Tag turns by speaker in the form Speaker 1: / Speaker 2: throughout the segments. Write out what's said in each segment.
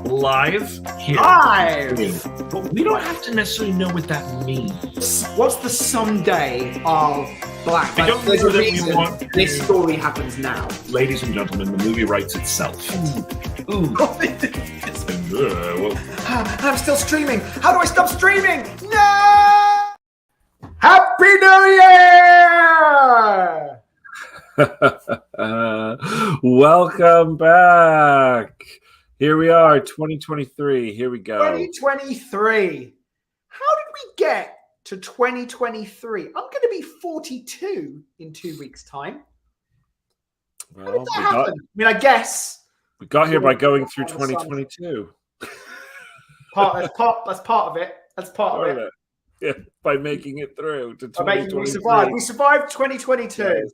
Speaker 1: Live here.
Speaker 2: Live!
Speaker 1: But we don't have to necessarily know what that means.
Speaker 2: What's the someday of Black?
Speaker 1: I don't
Speaker 2: there's
Speaker 1: know
Speaker 2: a
Speaker 1: that we
Speaker 2: reason
Speaker 1: want-
Speaker 2: this story happens now.
Speaker 1: Ladies and gentlemen, the movie writes itself. Ooh. Well,
Speaker 2: I'm still streaming. How do I stop streaming? No! Happy New Year!
Speaker 1: welcome back. Here we are, 2023. Here we go.
Speaker 2: 2023. How did we get to 2023? I'm going to be 42 in 2 weeks' time. How did
Speaker 1: Well,
Speaker 2: that happen? I mean, I guess
Speaker 1: we got here by going through 2022.
Speaker 2: that's part of it. That's part of it.
Speaker 1: Yeah, by making it through to
Speaker 2: I bet
Speaker 1: 2023.
Speaker 2: we survived. We survived 2022.
Speaker 1: Yes.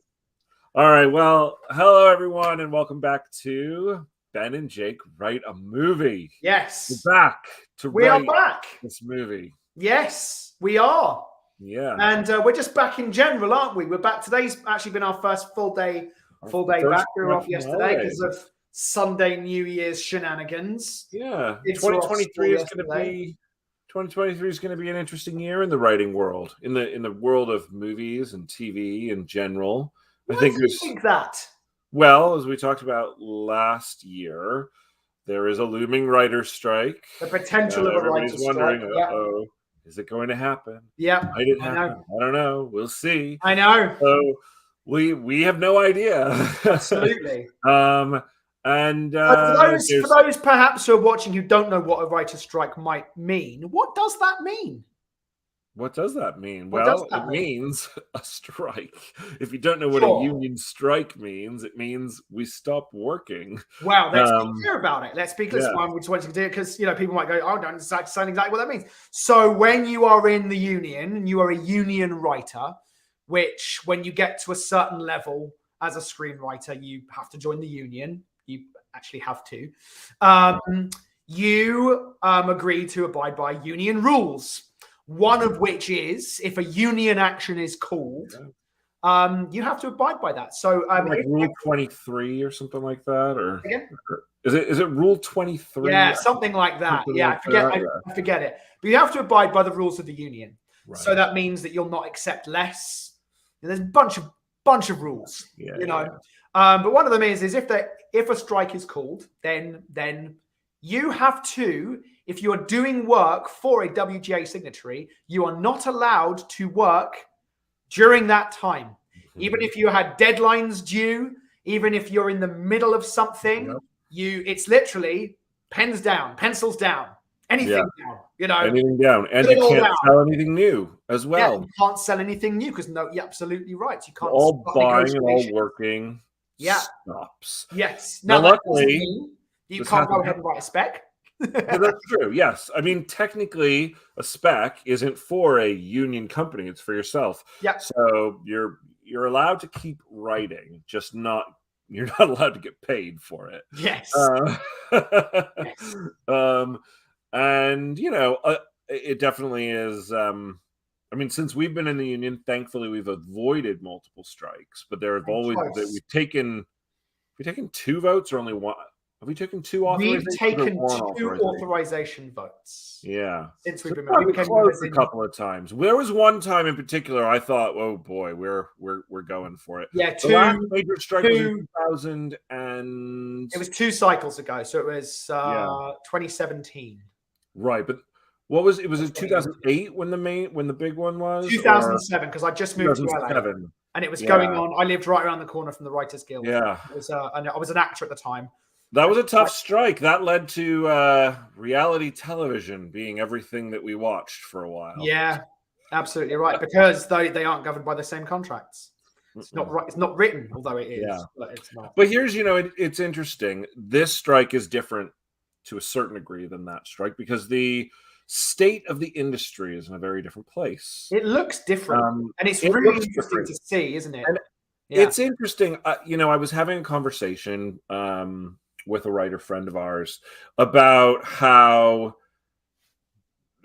Speaker 1: All right. Well, hello everyone, and welcome back to Ben and Jake Write a Movie.
Speaker 2: Yes.
Speaker 1: We're back to
Speaker 2: We are
Speaker 1: write
Speaker 2: back.
Speaker 1: this movie.
Speaker 2: Yes, we are.
Speaker 1: Yeah.
Speaker 2: And we're just back in general, aren't we? We're back. Today's actually been our first full day
Speaker 1: First
Speaker 2: back. We were off
Speaker 1: national
Speaker 2: yesterday
Speaker 1: holiday.
Speaker 2: because of Sunday New Year's shenanigans.
Speaker 1: Yeah.
Speaker 2: Kids were off
Speaker 1: 2023 is
Speaker 2: school
Speaker 1: going to be 2023 is going to be an interesting year in the writing world, in the world of movies and TV in general.
Speaker 2: Why
Speaker 1: I think
Speaker 2: do you think that?
Speaker 1: well, as we talked about last year, there is a looming writer's strike.
Speaker 2: The potential of a
Speaker 1: Everybody's
Speaker 2: writer's
Speaker 1: wondering,
Speaker 2: strike. Yeah.
Speaker 1: uh-oh, is it going to happen?
Speaker 2: Yeah.
Speaker 1: Might it
Speaker 2: I
Speaker 1: happen?
Speaker 2: know.
Speaker 1: I don't know. We'll see.
Speaker 2: I know.
Speaker 1: So we have no idea.
Speaker 2: Absolutely.
Speaker 1: And
Speaker 2: For those perhaps who are watching who don't know what a writer's strike might mean, what does that mean?
Speaker 1: what does that mean?
Speaker 2: What does
Speaker 1: Well,
Speaker 2: that
Speaker 1: it
Speaker 2: mean?
Speaker 1: means a strike. If you don't know what
Speaker 2: Sure.
Speaker 1: a union strike means, it means we stop working.
Speaker 2: Wow, let's be clear about it. Let's be clear.
Speaker 1: yeah.
Speaker 2: We just wanted to do it because people might go, "Oh, I don't understand exactly what that means." So when you are in the union and you are a union writer, which when you get to a certain level as a screenwriter, you have to join the union. You actually have to. You agree to abide by union rules. One of which is if a union action is called, you have to abide by that. So,
Speaker 1: like Rule 23 or something like that, or
Speaker 2: again?
Speaker 1: is it Rule 23?
Speaker 2: Yeah, something like that.
Speaker 1: Something
Speaker 2: Yeah,
Speaker 1: like that,
Speaker 2: I forget it. But you have to abide by the rules of the union.
Speaker 1: Right.
Speaker 2: So that means that you'll not accept less. And there's a bunch of rules.
Speaker 1: Yeah,
Speaker 2: But one of them is if a strike is called, then you have to. If you are doing work for a WGA signatory, you are not allowed to work during that time.
Speaker 1: Mm-hmm.
Speaker 2: Even if you had deadlines due, even if you're in the middle of something, it's literally pens down, pencils down, anything down,
Speaker 1: anything down. And
Speaker 2: Put
Speaker 1: you
Speaker 2: it all
Speaker 1: can't
Speaker 2: down.
Speaker 1: sell anything new as well.
Speaker 2: Yeah, you can't sell anything new because you're absolutely right. You can't
Speaker 1: All
Speaker 2: start
Speaker 1: buying and all
Speaker 2: negotiations.
Speaker 1: working
Speaker 2: stops. Yes.
Speaker 1: Now,
Speaker 2: Now,
Speaker 1: luckily,
Speaker 2: you can't go ahead and write a spec.
Speaker 1: Well, that's true. Yes. I mean, technically, a spec isn't for a union company. It's for yourself.
Speaker 2: Yeah.
Speaker 1: So you're allowed to keep writing, just not you're not allowed to get paid for it.
Speaker 2: Yes.
Speaker 1: Yes. And it definitely is. I mean, since we've been in the union, thankfully we've avoided multiple strikes. But there have always we've taken two votes or only one. Have we taken two authorizations?
Speaker 2: We've taken two authorization votes.
Speaker 1: Yeah.
Speaker 2: Since we've been
Speaker 1: close a couple of times. There was one time in particular I thought, oh boy, we're going for it.
Speaker 2: Yeah,
Speaker 1: the last major strike was in 2000 and
Speaker 2: it was 2 cycles ago, so it was 2017.
Speaker 1: Right, but what was it? Was it 2008 when the big one was?
Speaker 2: 2007, because I just moved to LA. And it was going on. I lived right around the corner from the Writers Guild.
Speaker 1: Yeah.
Speaker 2: It was, and I was an actor at the time.
Speaker 1: That was a tough strike. That led to reality television being everything that we watched for a while.
Speaker 2: Yeah, absolutely right. Because they aren't governed by the same contracts. It's not right. It's not written, although it is.
Speaker 1: Yeah.
Speaker 2: But it's not.
Speaker 1: But here's, it's interesting. This strike is different to a certain degree than that strike because the state of the industry is in a very different place.
Speaker 2: It looks different, and it's really interesting to see, isn't it?
Speaker 1: And it's interesting. I was having a conversation with a writer friend of ours about how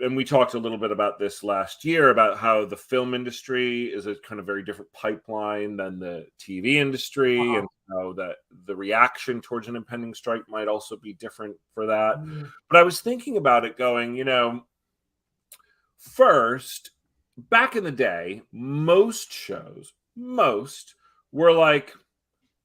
Speaker 1: and we talked a little bit about this last year about how the film industry is a kind of very different pipeline than the TV industry, and how that the reaction towards an impending strike might also be different for that. But I was thinking about it going, first, back in the day, most shows, were like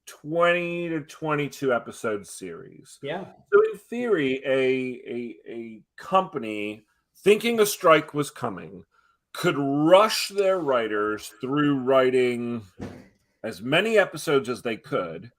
Speaker 1: 20 to 22 episode series.
Speaker 2: Yeah.
Speaker 1: So in theory, a company thinking a strike was coming could rush their writers through writing as many episodes as they could,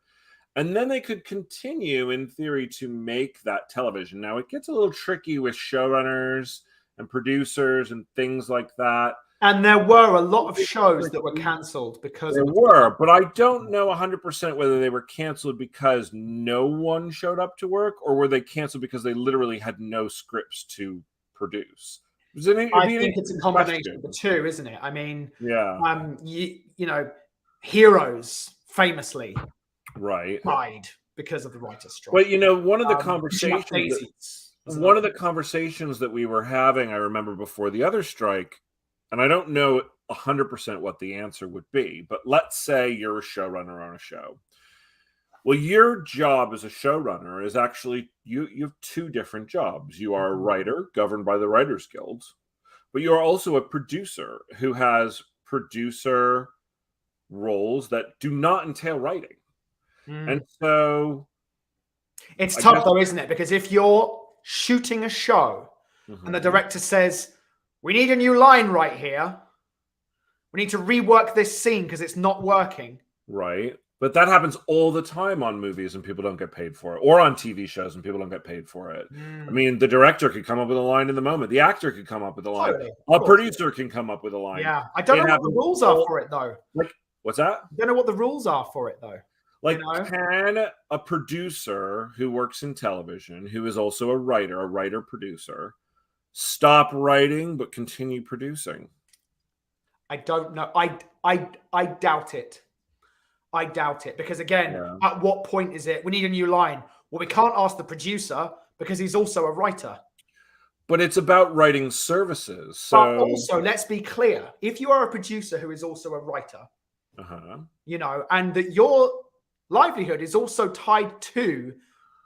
Speaker 1: and then they could continue in theory to make that television. Now it gets a little tricky with showrunners and producers and things like that.
Speaker 2: And there were a lot of shows that were cancelled because
Speaker 1: there were, but I don't know 100% whether they were canceled because no one showed up to work, or were they canceled because they literally had no scripts to produce.
Speaker 2: I think it's a combination of the two, isn't it? I mean,
Speaker 1: yeah.
Speaker 2: Heroes famously
Speaker 1: right
Speaker 2: died because of the writers' strike.
Speaker 1: But one of the conversations that we were having, I remember before the other strike, and I don't know 100% what the answer would be, but let's say you're a showrunner on a show. Well, your job as a showrunner is actually, you have two different jobs. You are a writer governed by the Writers Guilds, but you are also a producer who has producer roles that do not entail writing. And so
Speaker 2: it's tough though, isn't it? Because if you're shooting a show and the director says, we need a new line right here, we need to rework this scene because it's not working.
Speaker 1: Right. But that happens all the time on movies and people don't get paid for it, or on TV shows and people don't get paid for it. I mean, the director could come up with a line in the moment. The actor could come up with a line. A producer can come up with a line.
Speaker 2: Yeah. I don't know what the rules are for it, though.
Speaker 1: Like, what's that?
Speaker 2: I don't know what the rules are for it, though.
Speaker 1: Like, can a producer who works in television, who is also a writer-producer, stop writing but continue producing?
Speaker 2: I don't know. I doubt it. I doubt it. Because again, at what point is it, we need a new line? Well, we can't ask the producer because he's also a writer.
Speaker 1: But it's about writing services. So
Speaker 2: but also, let's be clear. If you are a producer who is also a writer, and that your livelihood is also tied to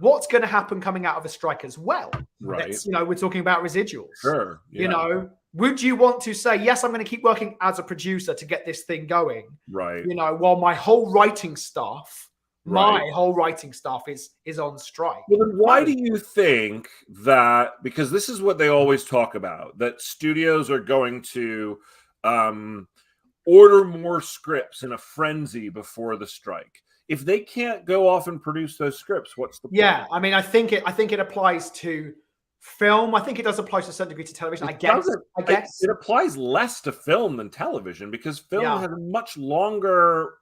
Speaker 2: what's going to happen coming out of a strike as well.
Speaker 1: Right.
Speaker 2: We're talking about residuals.
Speaker 1: Sure. Yeah.
Speaker 2: Would you want to say, yes, I'm going to keep working as a producer to get this thing going?
Speaker 1: Right.
Speaker 2: While my whole writing staff, is on strike.
Speaker 1: Well, then why do you think that? Because this is what they always talk about, that studios are going to order more scripts in a frenzy before the strike. If they can't go off and produce those scripts, what's the point?
Speaker 2: Yeah, I mean, I think it applies to film. I think it does apply to a certain degree to television. I guess
Speaker 1: it applies less to film than television, because film has a much longer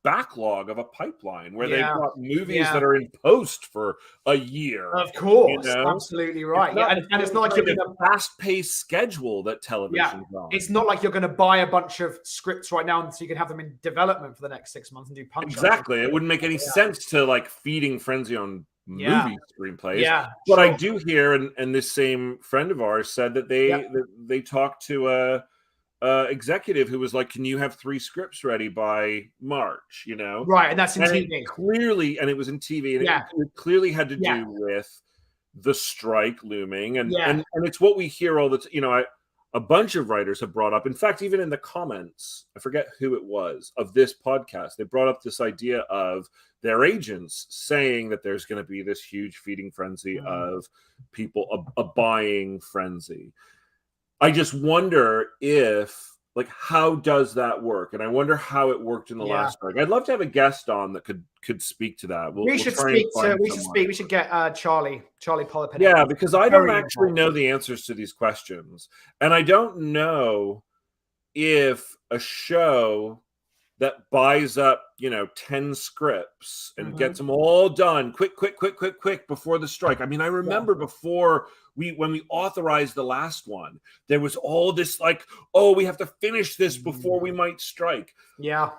Speaker 1: backlog of a pipeline where they've got movies that are in post for a year.
Speaker 2: Of course, absolutely right. And it's not like you're going to
Speaker 1: fast-paced schedule that television's on.
Speaker 2: It's not like you're going to buy a bunch of scripts right now so you can have them in development for the next 6 months and do punch.
Speaker 1: Exactly, it wouldn't make any sense to like feeding frenzy on movie screenplays. But I do hear, and this same friend of ours said that they talked to a executive who was like, can you have 3 scripts ready by March?
Speaker 2: Right, and that's in TV.
Speaker 1: And it was in TV, and it clearly had to do with the strike looming, and it's what we hear all the time. A bunch of writers have brought up, in fact, even in the comments, I forget who it was, of this podcast, they brought up this idea of their agents saying that there's going to be this huge feeding frenzy of people, a buying frenzy. I just wonder how does that work? And I wonder how it worked in the last strike. I'd love to have a guest on that could speak to that. We
Speaker 2: should get Charlie Polypen.
Speaker 1: Yeah, because I don't actually know the answers to these questions. And I don't know if a show that buys up, 10 scripts and gets them all done quick before the strike. I mean, I remember before when we authorized the last one, there was all this we have to finish this before we might strike.
Speaker 2: Yeah.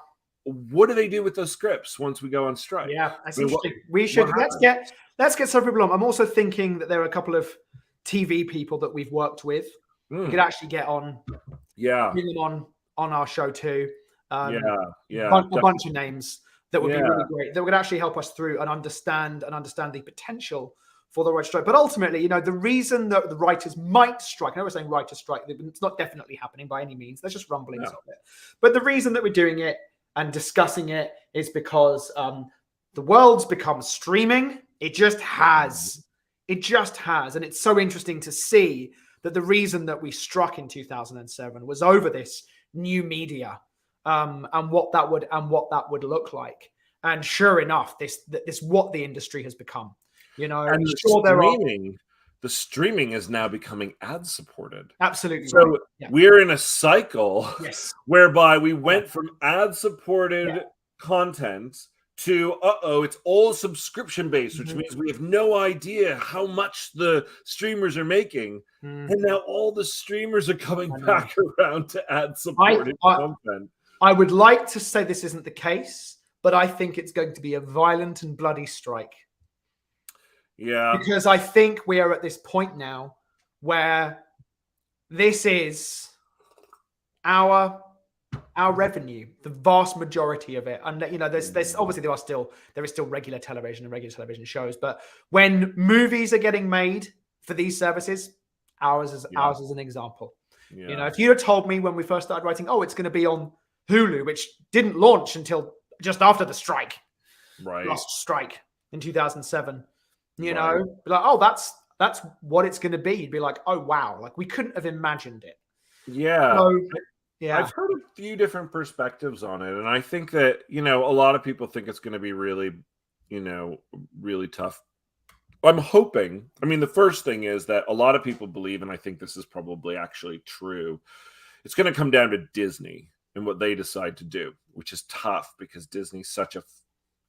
Speaker 1: What do they do with those scripts once we go on strike?
Speaker 2: Yeah, we should let's get some people on. I'm also thinking that there are a couple of TV people that we've worked with We could actually get on,
Speaker 1: Yeah.
Speaker 2: bring them on our show too.
Speaker 1: Yeah.
Speaker 2: A bunch of names that would be really
Speaker 1: Yeah.
Speaker 2: great. That would actually help us through and understand the potential for the writer strike. But ultimately, the reason that the writers might strike, I know we're saying writer strike, it's not definitely happening by any means. There's just rumblings of it. But the reason that we're doing it and discussing it is because the world's become streaming. It just has. It just has. And it's so interesting to see that the reason that we struck in 2007 was over this new media and what that would look like. And sure enough, this what the industry has become.
Speaker 1: And the streaming is now becoming ad supported.
Speaker 2: Absolutely.
Speaker 1: So
Speaker 2: right.
Speaker 1: we're in a cycle whereby we went from ad supported content to it's all subscription based, which means we have no idea how much the streamers are making. And now all the streamers are coming back around to ad supported content.
Speaker 2: I would like to say this isn't the case, but I think it's going to be a violent and bloody strike.
Speaker 1: Yeah.
Speaker 2: Because I think we are at this point now where this is our revenue, the vast majority of it. And there's obviously there is still regular television and regular television shows, but when movies are getting made for these services, ours is an example. If you had told me when we first started writing, it's going to be on Hulu, which didn't launch until just after the strike, last strike in 2007. Be like, that's what it's going to be. You'd be like, oh wow, like we couldn't have imagined it.
Speaker 1: Yeah.
Speaker 2: So,
Speaker 1: I've heard a few different perspectives on it, and I think that a lot of people think it's going to be really, really tough. I'm hoping. I mean, the first thing is that a lot of people believe, and I think this is probably actually true, it's going to come down to Disney and what they decide to do, which is tough because Disney's such a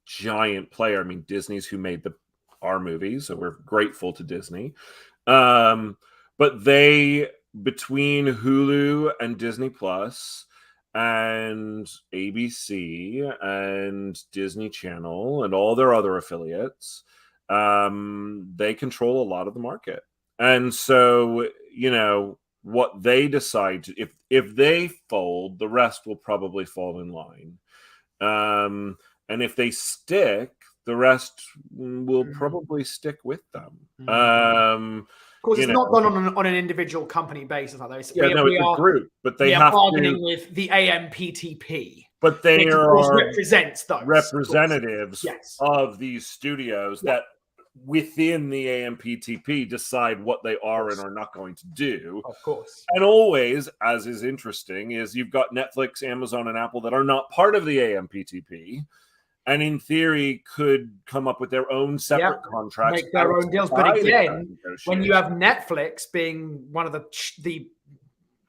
Speaker 1: giant player. I mean, Disney's who made our movies, so we're grateful to Disney. But they, between Hulu and Disney Plus and ABC and Disney Channel and all their other affiliates, they control a lot of the market. And so, what they decide to, if they fold, the rest will probably fall in line. And if they stick, the rest will probably stick with them.
Speaker 2: Of course, it's not done on an individual company basis like this.
Speaker 1: It's a group, but they have
Speaker 2: bargaining with the AMPTP.
Speaker 1: But they are
Speaker 2: represents those
Speaker 1: representatives of these studios that within the AMPTP decide what they are and are not going to do.
Speaker 2: Of course.
Speaker 1: And always, as is interesting, is you've got Netflix, Amazon, and Apple that are not part of the AMPTP. And in theory, could come up with their own separate contracts,
Speaker 2: make their own deals. But again, when you have Netflix being one of the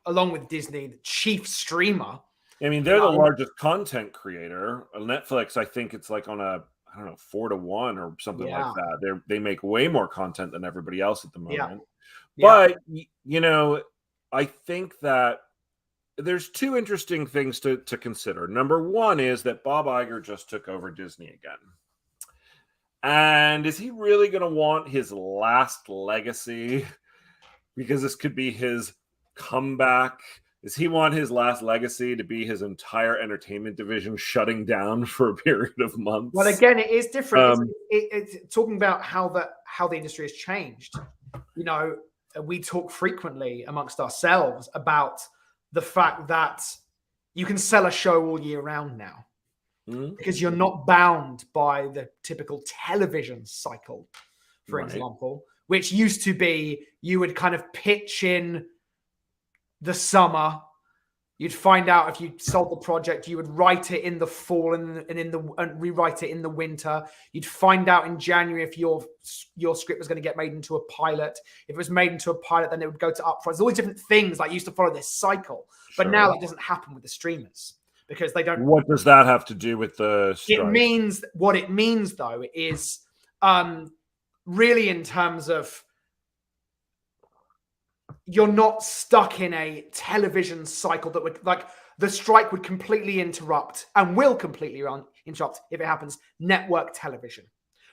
Speaker 2: along with Disney, the chief streamer.
Speaker 1: I mean, they're the largest content creator. Netflix, I think it's like on a 4-1 or something like that. They make way more content than everybody else at the moment. But I think that there's two interesting things to consider. Number one is that Bob Iger just took over Disney again. And is he really going to want his last legacy? Because this could be his comeback. Does he want his last legacy to be his entire entertainment division shutting down for a period of months?
Speaker 2: Well, again, it is different. It's talking about how the industry has changed. We talk frequently amongst ourselves about the fact that you can sell a show all year round now because you're not bound by the typical television cycle, for example, which used to be you would kind of pitch in the summer. You'd find out if you sold the project. You would write it in the fall and rewrite it in the winter. You'd find out in January if your script was going to get made into a pilot. If it was made into a pilot, then it would go to upfront. There's all these different things that used to follow this cycle. But now that doesn't happen with the streamers because they don't.
Speaker 1: What does that have to do with the strike?
Speaker 2: What it means though is really in terms of you're not stuck in a television cycle that would the strike would completely interrupt and will completely interrupt if it happens network television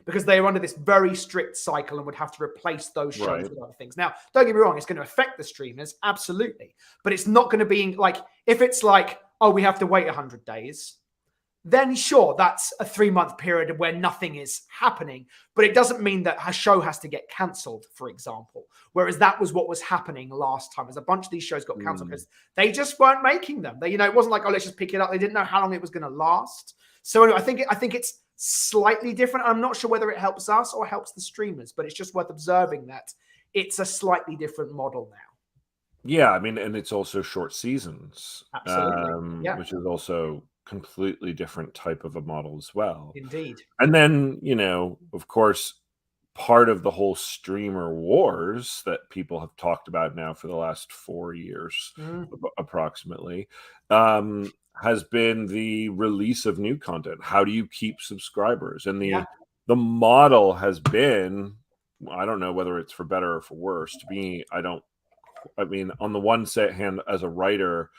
Speaker 2: because they are under this very strict cycle and would have to replace those shows
Speaker 1: Right.
Speaker 2: with other things. Now, don't get me wrong, it's going to affect the streamers, absolutely. But it's not going to be like, if it's like, oh, we have to wait 100 days, then sure, that's a 3-month period where nothing is happening. But it doesn't mean that a show has to get cancelled, for example. Whereas that was what was happening last time. As a bunch of these shows got cancelled because they just weren't making them. They, it wasn't like, oh, let's just pick it up. They didn't know how long it was going to last. So anyway, I think it's slightly different. I'm not sure whether it helps us or helps the streamers, but it's just worth observing that it's a slightly different model now.
Speaker 1: Yeah, I mean, and it's also short seasons,
Speaker 2: Absolutely.
Speaker 1: which is also completely different type of a model as well.
Speaker 2: Indeed.
Speaker 1: And then, of course, part of the whole streamer wars that people have talked about now for the last 4 years, approximately, has been the release of new content. How do you keep subscribers? And the model has been, I don't know whether it's for better or for worse. To me, I mean, on the one hand, as a writer,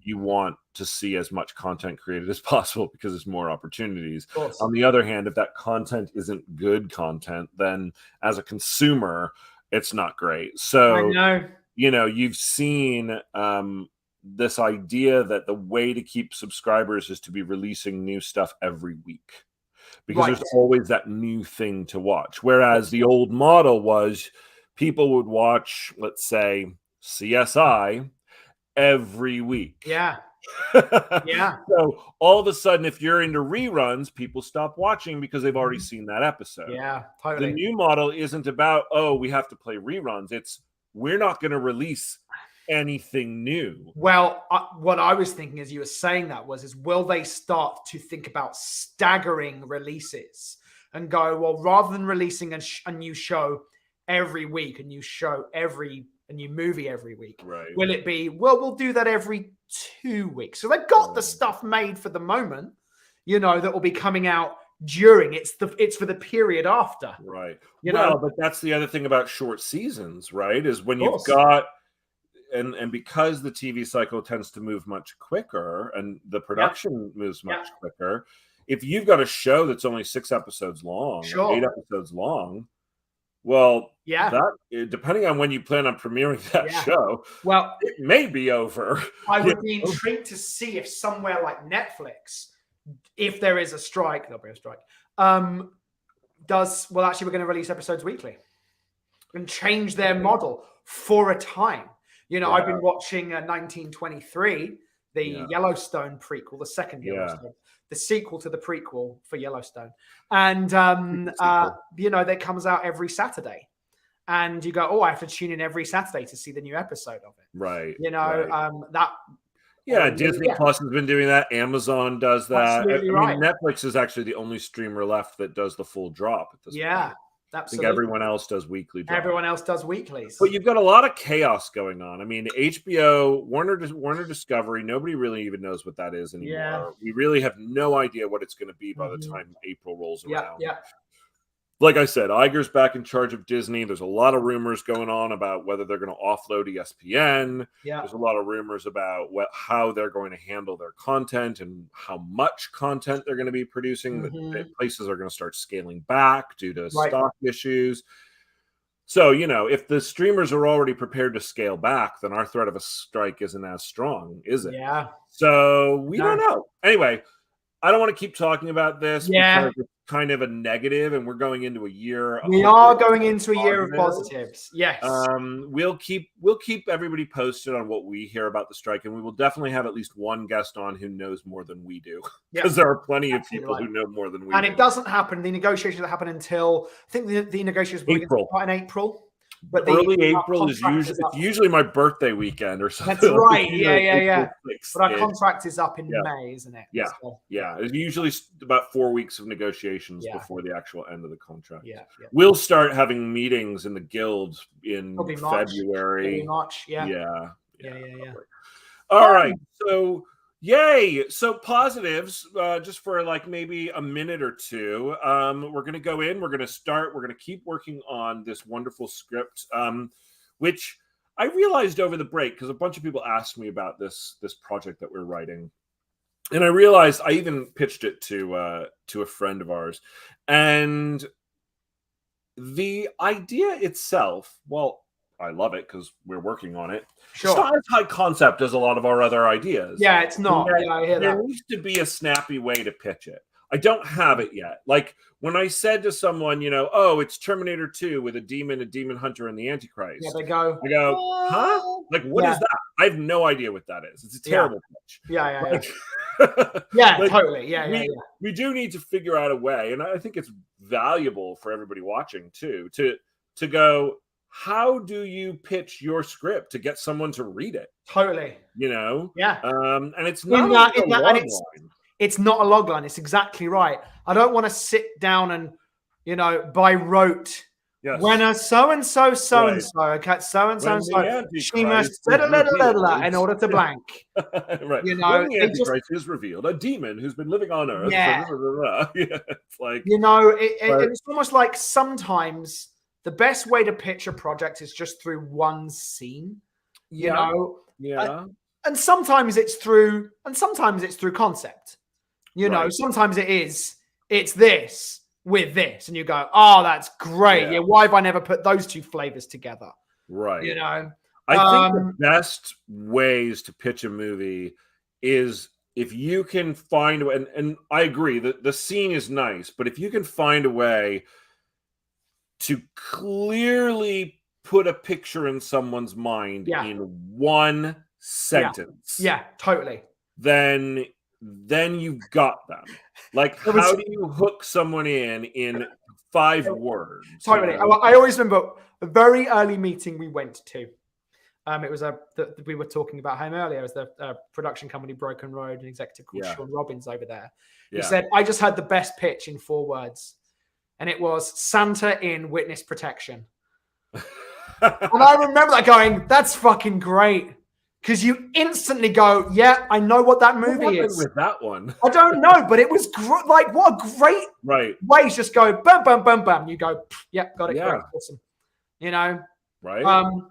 Speaker 1: you want to see as much content created as possible because there's more opportunities. On the other hand, if that content isn't good content, then as a consumer, it's not great. So,
Speaker 2: I know.
Speaker 1: You've seen this idea that the way to keep subscribers is to be releasing new stuff every week, because there's always that new thing to watch. Whereas the old model was people would watch, let's say, CSI every week.
Speaker 2: Yeah.
Speaker 1: So all of a sudden, if you're into reruns, people stop watching because they've already seen that episode.
Speaker 2: Yeah, totally.
Speaker 1: The new model isn't about, oh, we have to play reruns. It's, we're not going to release anything new.
Speaker 2: Well, what I was thinking as you were saying that is will they start to think about staggering releases and go, well, rather than releasing a new show every week, a new movie every week, will it be, well, we'll do that every 2 weeks? So they've got the stuff made for the moment, that will be coming out during. It's for the period after.
Speaker 1: Right. But that's the other thing about short seasons, right? Is when you've got, and because the TV cycle tends to move much quicker and the production moves much quicker, if you've got a show that's only 6 episodes long, 8 episodes long, well, that, depending on when you plan on premiering that show, well, it may be over.
Speaker 2: I would be intrigued to see if somewhere like Netflix, if there is a strike, there'll be a strike, actually we're going to release episodes weekly and change their model for a time. I've been watching 1923, the Yellowstone prequel, the second Yellowstone, the sequel to the prequel for Yellowstone. And, that comes out every Saturday. And you go, oh, I have to tune in every Saturday to see the new episode of it.
Speaker 1: Right.
Speaker 2: That.
Speaker 1: Disney Plus has been doing that. Amazon does that.
Speaker 2: Absolutely
Speaker 1: I mean, Netflix is actually the only streamer left that does the full drop at this point.
Speaker 2: Absolutely.
Speaker 1: I think everyone else does weekly drops.
Speaker 2: Everyone else does weeklies.
Speaker 1: But you've got a lot of chaos going on. I mean, HBO, Warner Discovery, nobody really even knows what that is anymore.
Speaker 2: Yeah.
Speaker 1: We really have no idea what it's going to be by the time April rolls around.
Speaker 2: Yeah.
Speaker 1: Like I said, Iger's back in charge of Disney. There's a lot of rumors going on about whether they're going to offload ESPN.
Speaker 2: Yeah.
Speaker 1: There's a lot of rumors about how they're going to handle their content and how much content they're going to be producing. That places are going to start scaling back due to stock issues. So, if the streamers are already prepared to scale back, then our threat of a strike isn't as strong, is it?
Speaker 2: Yeah.
Speaker 1: So we don't know. Anyway, I don't want to keep talking about this because it's kind of a negative, and we're going into a year.
Speaker 2: We are going into a year of positives. Yes.
Speaker 1: We'll keep everybody posted on what we hear about the strike, and we will definitely have at least one guest on who knows more than we do, because there are plenty of people who know more than we do.
Speaker 2: And it doesn't happen. The negotiations that happen until, I think the negotiations will start in April. But
Speaker 1: early April is usually my birthday weekend or something.
Speaker 2: That's right. Yeah. But our contract is up in May, isn't it?
Speaker 1: Yeah.
Speaker 2: So,
Speaker 1: It's usually about 4 weeks of negotiations before the actual end of the contract.
Speaker 2: Yeah.
Speaker 1: We'll start having meetings in the guild in February.
Speaker 2: March. Yeah.
Speaker 1: All right. So yay. So positives, just for like maybe a minute or two. We're going to go in, we're going to keep working on this wonderful script, which I realized over the break, because a bunch of people asked me about this project that we're writing. And I realized I even pitched it to a friend of ours. And the idea itself, well, I love it because we're working on it.
Speaker 2: Sure.
Speaker 1: It's not as high concept as a lot of our other ideas.
Speaker 2: Yeah, it's not. Yeah, I hear
Speaker 1: there
Speaker 2: that.
Speaker 1: needs to be a snappy way to pitch it. I don't have it yet. Like when I said to someone, oh, it's Terminator 2 with a demon hunter, and the Antichrist.
Speaker 2: Yeah, they go,
Speaker 1: huh? Like, what is that? I have no idea what that is. It's a terrible pitch.
Speaker 2: Yeah.
Speaker 1: Yeah,
Speaker 2: like, totally. Yeah.
Speaker 1: We do need to figure out a way, and I think it's valuable for everybody watching too, to go, how do you pitch your script to get someone to read it?
Speaker 2: Totally.
Speaker 1: Yeah. And it's not
Speaker 2: it's not a log line. It's exactly right. I don't want to sit down and, by rote.
Speaker 1: Yes.
Speaker 2: When a so-and-so, okay, so-and-so, she must in order to blank.
Speaker 1: Right. When the Antichrist is revealed, a demon who's been living on Earth.
Speaker 2: Yeah.
Speaker 1: It's like,
Speaker 2: it's almost like sometimes the best way to pitch a project is just through one scene.
Speaker 1: Yeah.
Speaker 2: And sometimes it's through concept. Sometimes it's this with this, and you go, oh, that's great. Yeah, why have I never put those two flavors together?
Speaker 1: Right. I think the best ways to pitch a movie is if you can find, and I agree that the scene is nice, but if you can find a way to clearly put a picture in someone's mind in one sentence.
Speaker 2: Yeah, totally.
Speaker 1: Then you've got them. Like, how do you hook someone in 5 words?
Speaker 2: Totally. I always remember a very early meeting we went to. It was we were talking about him earlier. It was the production company Broken Road, an executive called Sean Robbins over there. He said, I just had the best pitch in 4 words. And it was Santa in witness protection. And I remember that going, that's fucking great. Because you instantly go, yeah, I know what that movie is.
Speaker 1: With that one,
Speaker 2: I don't know, but it was like, what a great way to just go, bum, bum, bum, bum. You go, yep, got it. Yeah. Great, awesome.
Speaker 1: Right.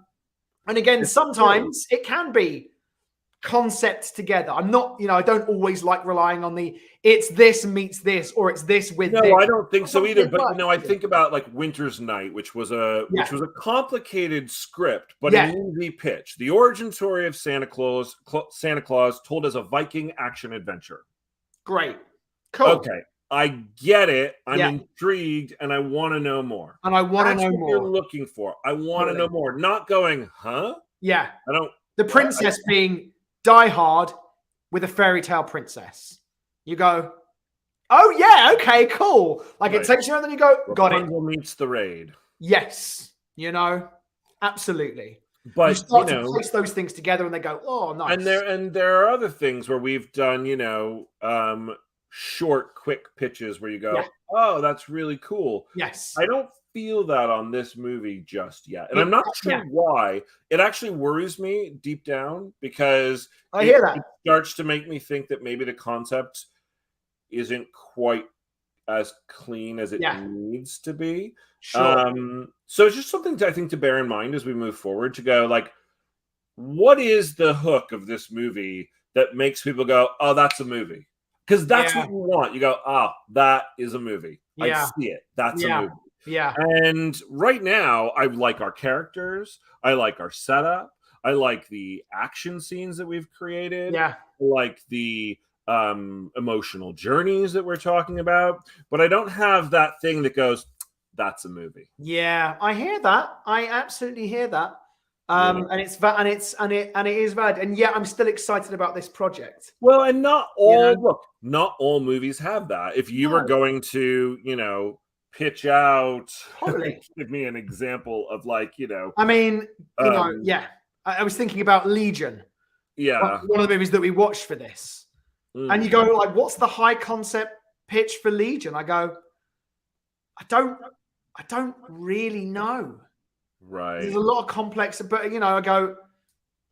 Speaker 2: And again, sometimes it can be concepts together. I'm not, I don't always like relying on it's this meets this, or it's this with this.
Speaker 1: No, I don't think so either. But I think about like Winter's Night, which was a complicated script, but an easy pitch. The origin story of Santa Claus told as a Viking action adventure.
Speaker 2: Great. Cool.
Speaker 1: Okay. I get it. I'm intrigued, and I want to know more.
Speaker 2: And I want to know more.
Speaker 1: You're looking for. I want to know more. Not going, huh?
Speaker 2: Yeah.
Speaker 1: I don't.
Speaker 2: The princess being Die Hard with a fairy tale princess. You go, oh yeah, okay, cool. Like it takes you, and then you go, got it.
Speaker 1: Meets the raid.
Speaker 2: Yes, absolutely.
Speaker 1: But
Speaker 2: you start to place those things together, and they go, oh, nice.
Speaker 1: And there are other things where we've done, short, quick pitches where you go, oh, that's really cool.
Speaker 2: Yes.
Speaker 1: I don't feel that on this movie just yet. And I'm not sure why. It actually worries me deep down because
Speaker 2: I hear that.
Speaker 1: It starts to make me think that maybe the concept isn't quite as clean as it needs to be.
Speaker 2: Sure.
Speaker 1: So it's just something I think to bear in mind as we move forward, to go like, what is the hook of this movie that makes people go, oh, that's a movie? Because that's what you want. You go, that is a movie. I see it. That's a movie.
Speaker 2: Yeah.
Speaker 1: And right now, I like our characters. I like our setup. I like the action scenes that we've created.
Speaker 2: Yeah.
Speaker 1: I like the emotional journeys that we're talking about. But I don't have that thing that goes, that's a movie.
Speaker 2: Yeah, I hear that. I absolutely hear that. And it is valid. And I'm still excited about this project.
Speaker 1: Well, and not all movies have that. If you were going to, pitch out, give me an example of
Speaker 2: I was thinking about Legion.
Speaker 1: Yeah.
Speaker 2: One of the movies that we watched for this. And you go like, what's the high concept pitch for Legion? I go, I don't really know.
Speaker 1: Right.
Speaker 2: There's a lot of complex, but I go,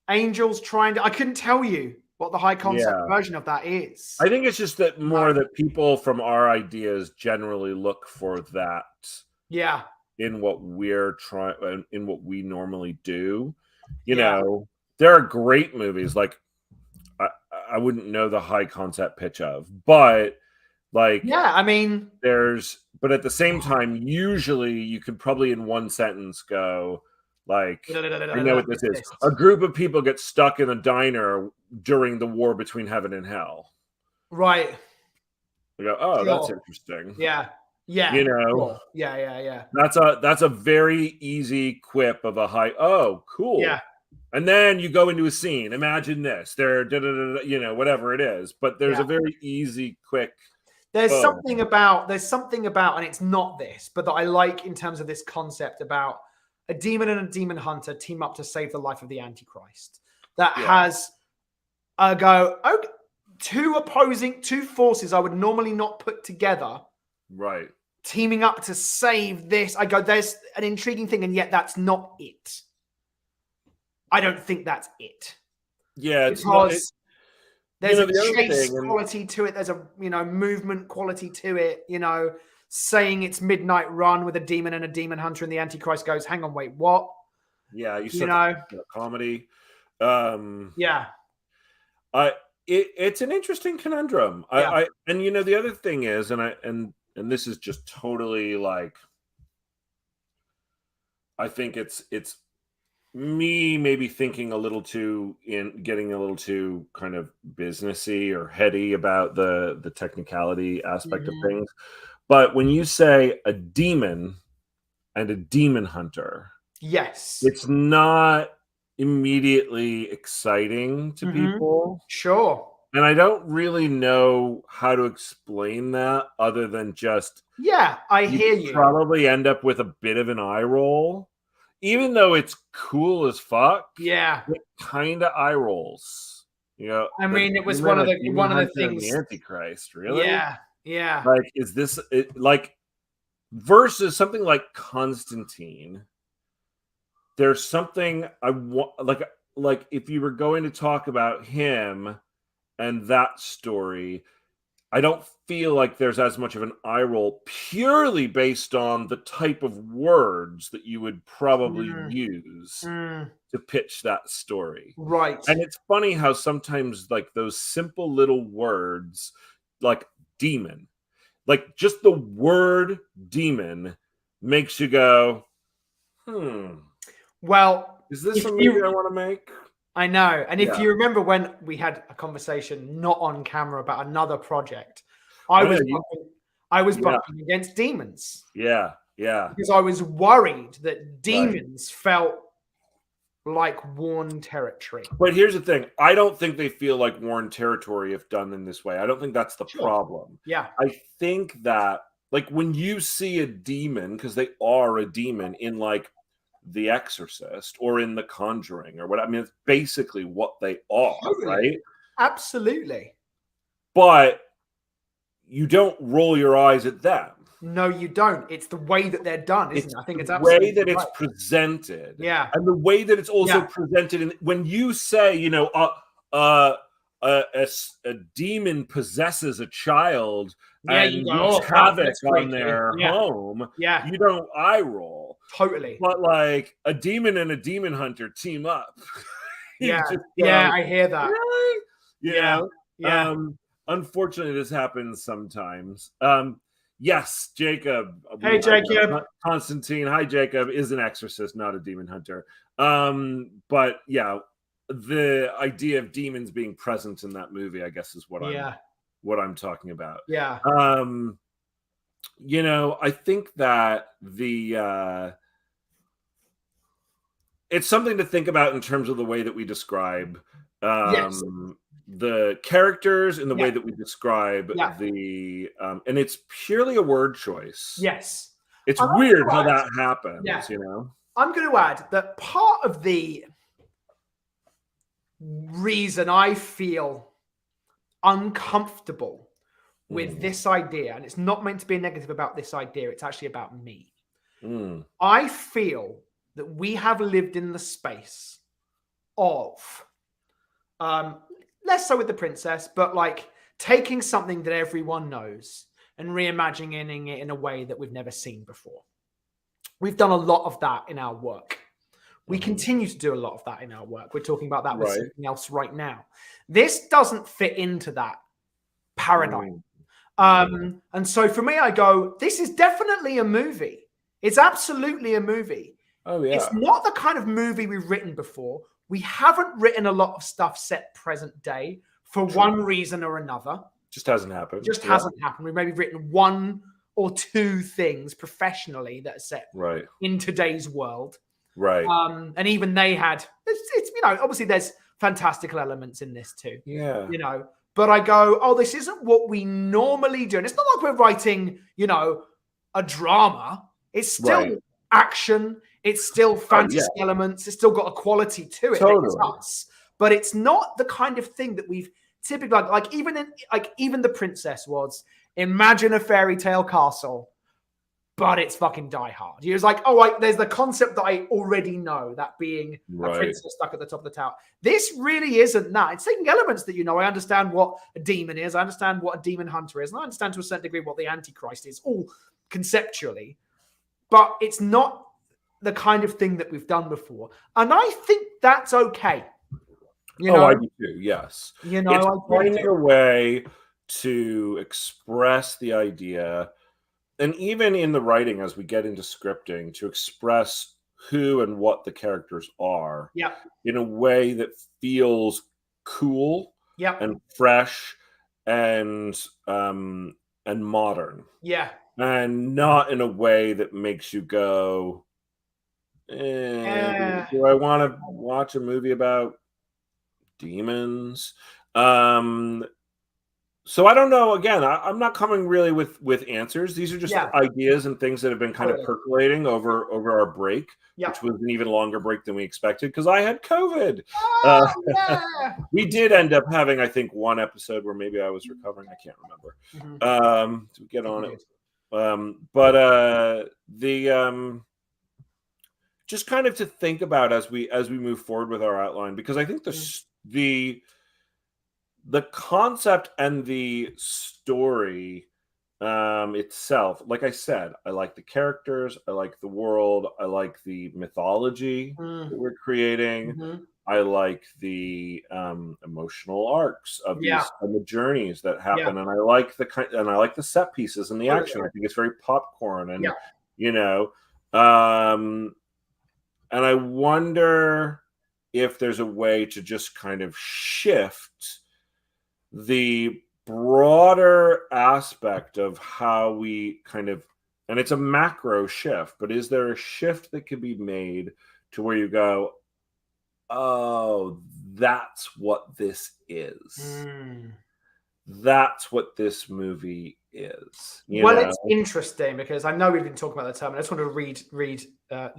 Speaker 2: angels trying to. I couldn't tell you what the high concept version of that is.
Speaker 1: I think it's just that that people from our ideas generally look for that.
Speaker 2: Yeah.
Speaker 1: In what we're trying, in what we normally do, there are great movies like I wouldn't know the high concept pitch of, but Like,
Speaker 2: Yeah, I mean,
Speaker 1: but at the same time, usually you could probably in one sentence go, like, I know what this is. A group of people get stuck in a diner during the war between heaven and hell.
Speaker 2: right.
Speaker 1: We go, oh, that's
Speaker 2: Sure.
Speaker 1: interesting.
Speaker 2: Yeah. Yeah.
Speaker 1: You know,
Speaker 2: Sure. Yeah.
Speaker 1: that's a very easy quip of a high. Oh,
Speaker 2: Yeah.
Speaker 1: cool. And then you go into a scene. Imagine this. They're you know, whatever it is. But there's
Speaker 2: Yeah.
Speaker 1: a very easy, quick.
Speaker 2: There's
Speaker 1: Oh,
Speaker 2: something about, and it's not this, but that I like in terms of this concept about a demon and a demon hunter team up to save the life of the Antichrist. That has okay, two forces I would normally not put together.
Speaker 1: right.
Speaker 2: Teaming up to save this. I go, there's an intriguing thing, and yet that's not it. I don't think that's it.
Speaker 1: Yeah, it's
Speaker 2: because
Speaker 1: not.
Speaker 2: there's a
Speaker 1: The other
Speaker 2: chase
Speaker 1: thing,
Speaker 2: quality to it. There's a movement quality to it. Saying it's midnight run with a demon and a demon hunter, and the Antichrist goes, "Hang on, wait, what?"
Speaker 1: yeah, you said comedy.
Speaker 2: Yeah,
Speaker 1: It's an interesting conundrum.
Speaker 2: yeah.
Speaker 1: And the other thing is, and this is just totally like, I think it's me maybe thinking a little too getting a little too kind of businessy or heady about the technicality aspect of things. But when you say a demon and a demon hunter,
Speaker 2: Yes,
Speaker 1: it's not immediately exciting to people.
Speaker 2: sure.
Speaker 1: And I don't really know how to explain that other than just
Speaker 2: Yeah, I hear you.
Speaker 1: probably end up with a bit of an eye roll. Even though it's cool as fuck,
Speaker 2: Yeah,
Speaker 1: it kind of eye rolls.
Speaker 2: I mean, it was one of the things.
Speaker 1: The Antichrist, really?
Speaker 2: Yeah.
Speaker 1: Like, is this like versus something like Constantine? There's something I want, like if you were going to talk about him and that story, I don't feel like there's as much of an eye roll purely based on the type of words that you would probably use to pitch that story.
Speaker 2: Right.
Speaker 1: And it's funny how sometimes like those simple little words like demon, like just the word demon makes you go,
Speaker 2: Well,
Speaker 1: is this a movie I want to make?
Speaker 2: I know. And if you remember when we had a conversation not on camera about another project, I was bumping against demons.
Speaker 1: Yeah.
Speaker 2: Because I was worried that demons felt like worn territory.
Speaker 1: But here's the thing. I don't think they feel like worn territory if done in this way. I don't think that's the problem.
Speaker 2: Yeah.
Speaker 1: I think that like when you see a demon, because they are a demon in like The Exorcist or in The Conjuring or what, I mean, it's basically what they are, right?
Speaker 2: Absolutely.
Speaker 1: But you don't roll your eyes at them.
Speaker 2: No, you don't. It's the way that they're done, isn't it? I think it's
Speaker 1: the
Speaker 2: absolutely
Speaker 1: way that it's presented.
Speaker 2: Yeah.
Speaker 1: And the way that it's also presented. When you say, a demon possesses a child and wreaks havoc on their home, you don't eye roll.
Speaker 2: Totally.
Speaker 1: But like a demon and a demon hunter team up.
Speaker 2: I hear that.
Speaker 1: Really?
Speaker 2: Yeah.
Speaker 1: Unfortunately, this happens sometimes. Yes, Jacob.
Speaker 2: Hey, Jacob.
Speaker 1: Constantine. Hi, Jacob. Is an exorcist, not a demon hunter. But yeah, the idea of demons being present in that movie, I guess, is what I'm talking about.
Speaker 2: Yeah.
Speaker 1: I think that it's something to think about in terms of the way that we describe the characters and the way that we describe the and it's purely a word choice.
Speaker 2: Yes.
Speaker 1: It's weird how that happens,
Speaker 2: I'm going to add that part of the reason I feel uncomfortable with this idea, and it's not meant to be a negative about this idea, it's actually about me. I feel that we have lived in the space of less so with the princess, but like taking something that everyone knows and reimagining it in a way that we've never seen before. We've done a lot of that in our work. We continue to do a lot of that in our work. We're talking about that with something else right now. This doesn't fit into that paradigm. And so for me, I go, this is definitely a movie. It's absolutely a movie.
Speaker 1: Oh yeah.
Speaker 2: It's not the kind of movie we've written before. We haven't written a lot of stuff set present day for one reason or another.
Speaker 1: Just hasn't happened.
Speaker 2: Just hasn't happened. We've maybe written one or two things professionally that are set in today's world.
Speaker 1: Right.
Speaker 2: And even they had, it's obviously there's fantastical elements in this too.
Speaker 1: Yeah.
Speaker 2: But I go, oh, this isn't what we normally do. And it's not like we're writing, a drama. It's still action. It's still fantasy elements. It's still got a quality to it.
Speaker 1: Totally.
Speaker 2: But it's not the kind of thing that we've typically even the princess was. Imagine a fairy tale castle, but it's fucking Die Hard. You're like, there's the concept that I already know, that being a princess stuck at the top of the tower. This really isn't that. It's taking elements that I understand what a demon is. I understand what a demon hunter is. And I understand to a certain degree what the Antichrist is, all conceptually. But it's not the kind of thing that we've done before. And I think that's okay.
Speaker 1: I do too, yes.
Speaker 2: It's
Speaker 1: finding a way to express the idea, and even in the writing as we get into scripting, to express who and what the characters are in a way that feels cool and fresh and modern.
Speaker 2: Yeah.
Speaker 1: And not in a way that makes you go, do I want to watch a movie about demons? So I don't know. Again, I'm not coming really with answers. These are just ideas and things that have been kind of percolating over our break, which was an even longer break than we expected because I had COVID. We did end up having, I think, one episode where maybe I was recovering. I can't remember. To get on it. Just kind of to think about as we move forward with our outline, because I think the concept and the story itself, like I said, I like the characters, I like the world, I like the mythology that we're creating. I like the emotional arcs of these and the journeys that happen, and I like the set pieces and the action. I think it's very popcorn, and and I wonder if there's a way to just kind of shift the broader aspect of how we kind of, and it's a macro shift, but is there a shift that could be made to where you go, oh, that's what this is. That's what this movie is.
Speaker 2: It's interesting because I know we've been talking about the term. I just want to read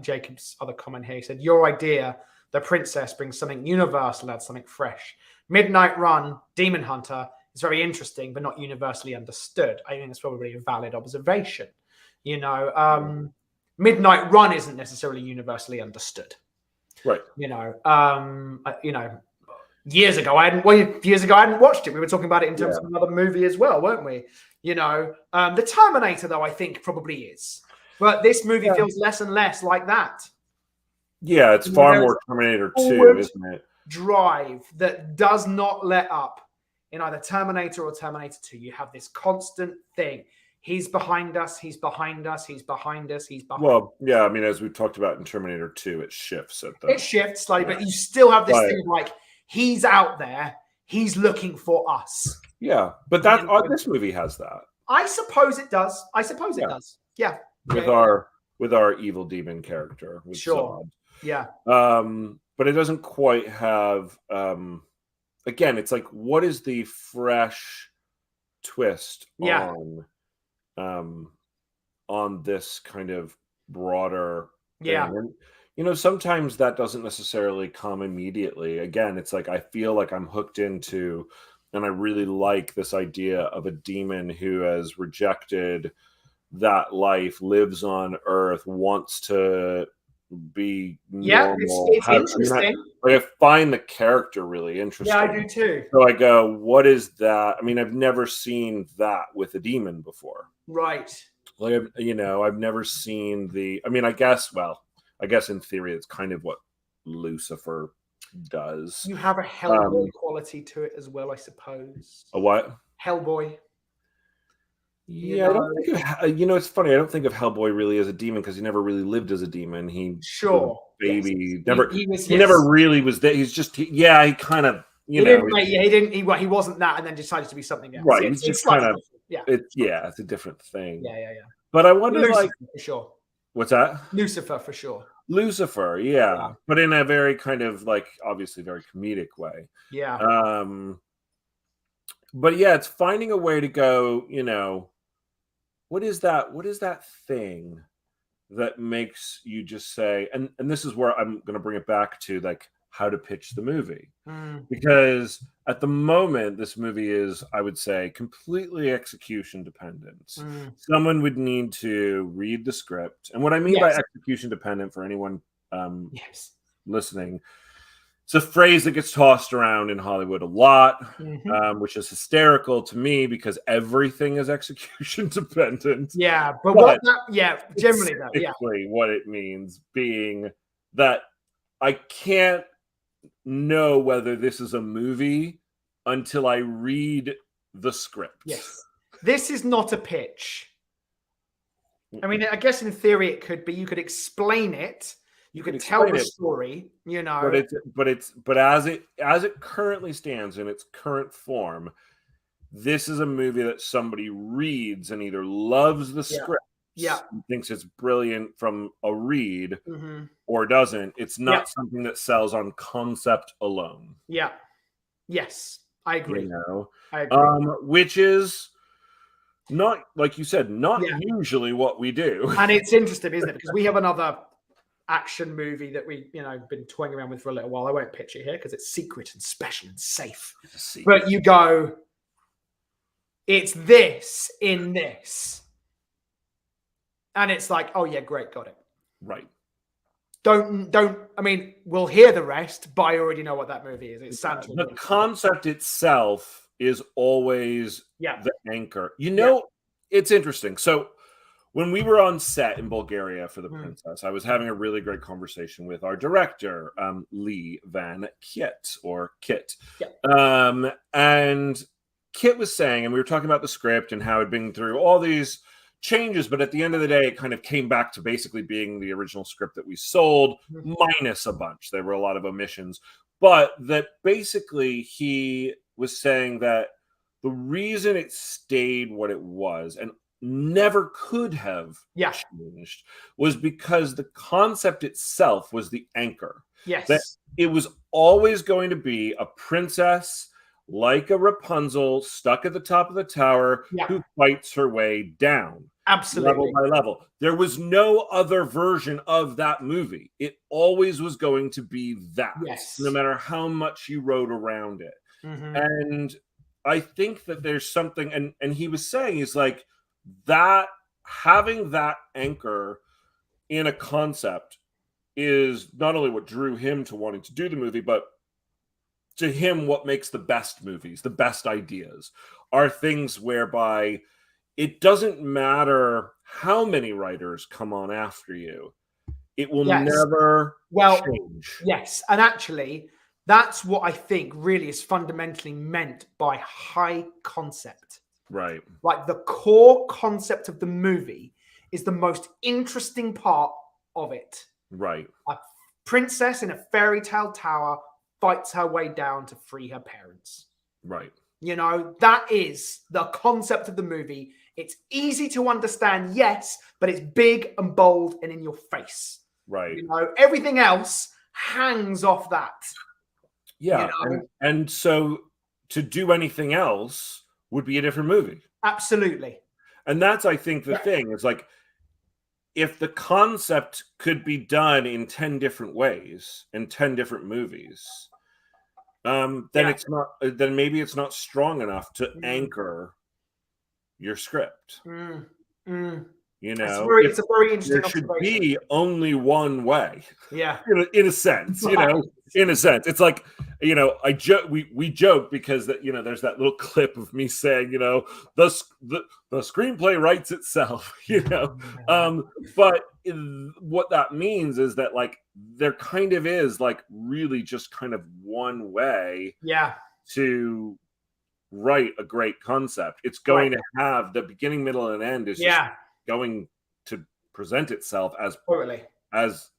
Speaker 2: Jacob's other comment here. He said, your idea, the princess, brings something universal, adds something fresh. Midnight Run, Demon Hunter, is very interesting, but not universally understood. I think that's probably a valid observation. Midnight Run isn't necessarily universally understood.
Speaker 1: Right.
Speaker 2: Years ago, I hadn't watched it. We were talking about it in terms of another movie as well, weren't we? The Terminator, though, I think probably is. But this movie feels less and less like that.
Speaker 1: Yeah, it's far more Terminator 2, isn't it?
Speaker 2: Drive that does not let up in either Terminator or Terminator 2. You have this constant thing. He's behind us. He's behind us. He's behind us. He's behind us.
Speaker 1: Well, yeah, I mean, as we've talked about in Terminator 2, it shifts.
Speaker 2: It shifts slightly, but you still have this thing of like, he's out there. He's looking for us.
Speaker 1: Yeah, but this movie has that.
Speaker 2: I suppose it does. It does. Yeah.
Speaker 1: With our evil demon character. With Zod.
Speaker 2: Yeah.
Speaker 1: But it doesn't quite have. Again, it's like, what is the fresh twist on this kind of broader thing? And, sometimes that doesn't necessarily come immediately. Again, it's like I feel like I'm hooked into, and I really like this idea of a demon who has rejected that life, lives on Earth, wants to be normal.
Speaker 2: It's interesting.
Speaker 1: I find the character really interesting.
Speaker 2: Yeah, I do too.
Speaker 1: So I go, what is that? I mean, I've never seen that with a demon before.
Speaker 2: Right.
Speaker 1: Like, I've never seen I guess in theory, it's kind of what Lucifer does.
Speaker 2: You have a Hellboy quality to it as well, I suppose.
Speaker 1: A what?
Speaker 2: Hellboy. You
Speaker 1: Yeah, I don't
Speaker 2: know,
Speaker 1: think of, it's funny. I don't think of Hellboy really as a demon because he never really lived as a demon. He was a
Speaker 2: sure, yes,
Speaker 1: baby.
Speaker 2: he was,
Speaker 1: He never
Speaker 2: yes.
Speaker 1: really was there. He's just, yeah, he kind of,
Speaker 2: He didn't make, yeah, he didn't, he wasn't that, and then decided to be something else.
Speaker 1: right. He's
Speaker 2: It's
Speaker 1: just
Speaker 2: slightly
Speaker 1: kind of,
Speaker 2: different. Yeah,
Speaker 1: yeah, it's a different thing.
Speaker 2: yeah.
Speaker 1: But I wonder, like,
Speaker 2: Lucifer for sure.
Speaker 1: what's that?
Speaker 2: Lucifer for sure.
Speaker 1: Lucifer,
Speaker 2: Yeah,
Speaker 1: yeah, but in a very kind of like obviously very comedic way.
Speaker 2: yeah,
Speaker 1: Um, but yeah, it's finding a way to go, what is that thing that makes you just say, and this is where I'm going to bring it back to like how to pitch the movie.
Speaker 2: mm,
Speaker 1: Because at the moment this movie is, I would say, completely execution dependent.
Speaker 2: mm.
Speaker 1: Someone would need to read the script, and what I mean by
Speaker 2: Yes,
Speaker 1: execution dependent for anyone
Speaker 2: yes.
Speaker 1: listening, it's a phrase that gets tossed around in Hollywood a lot,
Speaker 2: Hmm.
Speaker 1: which is hysterical to me because everything is execution dependent.
Speaker 2: Yeah, but what
Speaker 1: But
Speaker 2: that, yeah, generally though, yeah,
Speaker 1: specifically what it means being that I can't know whether this is a movie until I read the script.
Speaker 2: yes. This is not a pitch. I mean, I guess in theory it could be. You could explain it. You
Speaker 1: You can
Speaker 2: could tell
Speaker 1: explain
Speaker 2: the
Speaker 1: it,
Speaker 2: story.
Speaker 1: but as it currently stands in its current form, this is a movie that somebody reads and either loves the
Speaker 2: Yeah,
Speaker 1: script
Speaker 2: yeah,
Speaker 1: and thinks it's brilliant from a read
Speaker 2: hmm,
Speaker 1: or doesn't. It's
Speaker 2: yeah,
Speaker 1: not something that sells on concept alone,
Speaker 2: yeah. Yes, I
Speaker 1: you
Speaker 2: agree.
Speaker 1: know,
Speaker 2: I agree.
Speaker 1: which is not, like you said, not
Speaker 2: Yeah,
Speaker 1: usually what we do.
Speaker 2: and it's interesting, isn't it? Because we have another action movie that we, been toying around with for a little while. I won't pitch it here because it's secret and special and safe.
Speaker 1: It's a secret.
Speaker 2: But you go, it's this in this. And it's like, oh yeah, great, got it.
Speaker 1: Right.
Speaker 2: I mean, we'll hear the rest, but I already know what that movie is. It sounds
Speaker 1: The
Speaker 2: really
Speaker 1: concept itself is always
Speaker 2: yeah.
Speaker 1: the anchor.
Speaker 2: Yeah.
Speaker 1: It's interesting. So when we were on set in Bulgaria for The
Speaker 2: Mm.
Speaker 1: Princess, I was having a really great conversation with our director, Lee Van Kit, or Kit.
Speaker 2: Yeah.
Speaker 1: And Kit was saying, and we were talking about the script and how it'd been through all these changes, but at the end of the day, it kind of came back to basically being the original script that we sold,
Speaker 2: Mhm.
Speaker 1: minus a bunch. There were a lot of omissions, but that basically he was saying that the reason it stayed what it was and never could have
Speaker 2: Yeah.
Speaker 1: changed was because the concept itself was the anchor. That
Speaker 2: Yes.
Speaker 1: it was always going to be a princess like a Rapunzel stuck at the top of the tower
Speaker 2: Yeah.
Speaker 1: who fights her way down level
Speaker 2: Absolutely.
Speaker 1: by level. There was no other version of that movie. It always was going to be that,
Speaker 2: Yes.
Speaker 1: no matter how much you wrote around it.
Speaker 2: Mhm.
Speaker 1: And I think that there's something, and he was saying, he's like, that having that anchor in a concept is not only what drew him to wanting to do the movie, but to him, what makes the best movies, the best ideas, are things whereby it doesn't matter how many writers come on after you, it will
Speaker 2: Yes.
Speaker 1: never
Speaker 2: Well,
Speaker 1: change.
Speaker 2: yes. And actually, that's what I think really is fundamentally meant by high concept.
Speaker 1: Right.
Speaker 2: Like the core concept of the movie is the most interesting part of it.
Speaker 1: Right.
Speaker 2: A princess in a fairy tale tower fights her way down to free her parents.
Speaker 1: Right.
Speaker 2: That is the concept of the movie. It's easy to understand, yes, but it's big and bold and in your face.
Speaker 1: Right.
Speaker 2: Everything else hangs off that.
Speaker 1: Yeah. And so to do anything else would be a different movie.
Speaker 2: Absolutely.
Speaker 1: And that's, I think, the thing is like, if the concept could be done in 10 different ways in 10 different movies, then it's not, then maybe it's not strong enough to anchor your script.
Speaker 2: It's a very interesting
Speaker 1: there should
Speaker 2: observation.
Speaker 1: be only one way.
Speaker 2: Yeah.
Speaker 1: In a sense, in a sense, it's like, we joke because that, there's that little clip of me saying, the screenplay writes itself, but what that means is that like, there kind of is like really just kind of one way
Speaker 2: Yeah.
Speaker 1: to write a great concept. It's going to have the beginning, middle, and end is just going to present itself as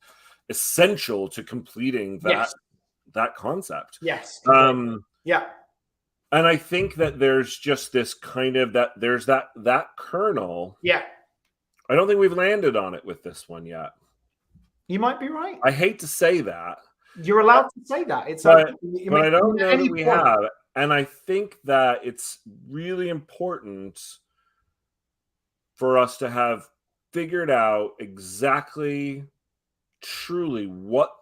Speaker 1: essential to completing that concept.
Speaker 2: Yes.
Speaker 1: And I think that there's just this kind of there's that kernel.
Speaker 2: Yeah.
Speaker 1: I don't think we've landed on it with this one yet.
Speaker 2: You might be right.
Speaker 1: I hate to say that.
Speaker 2: You're allowed to say that. It's
Speaker 1: but I don't know that we have. And I think that it's really important for us to have figured out exactly, truly what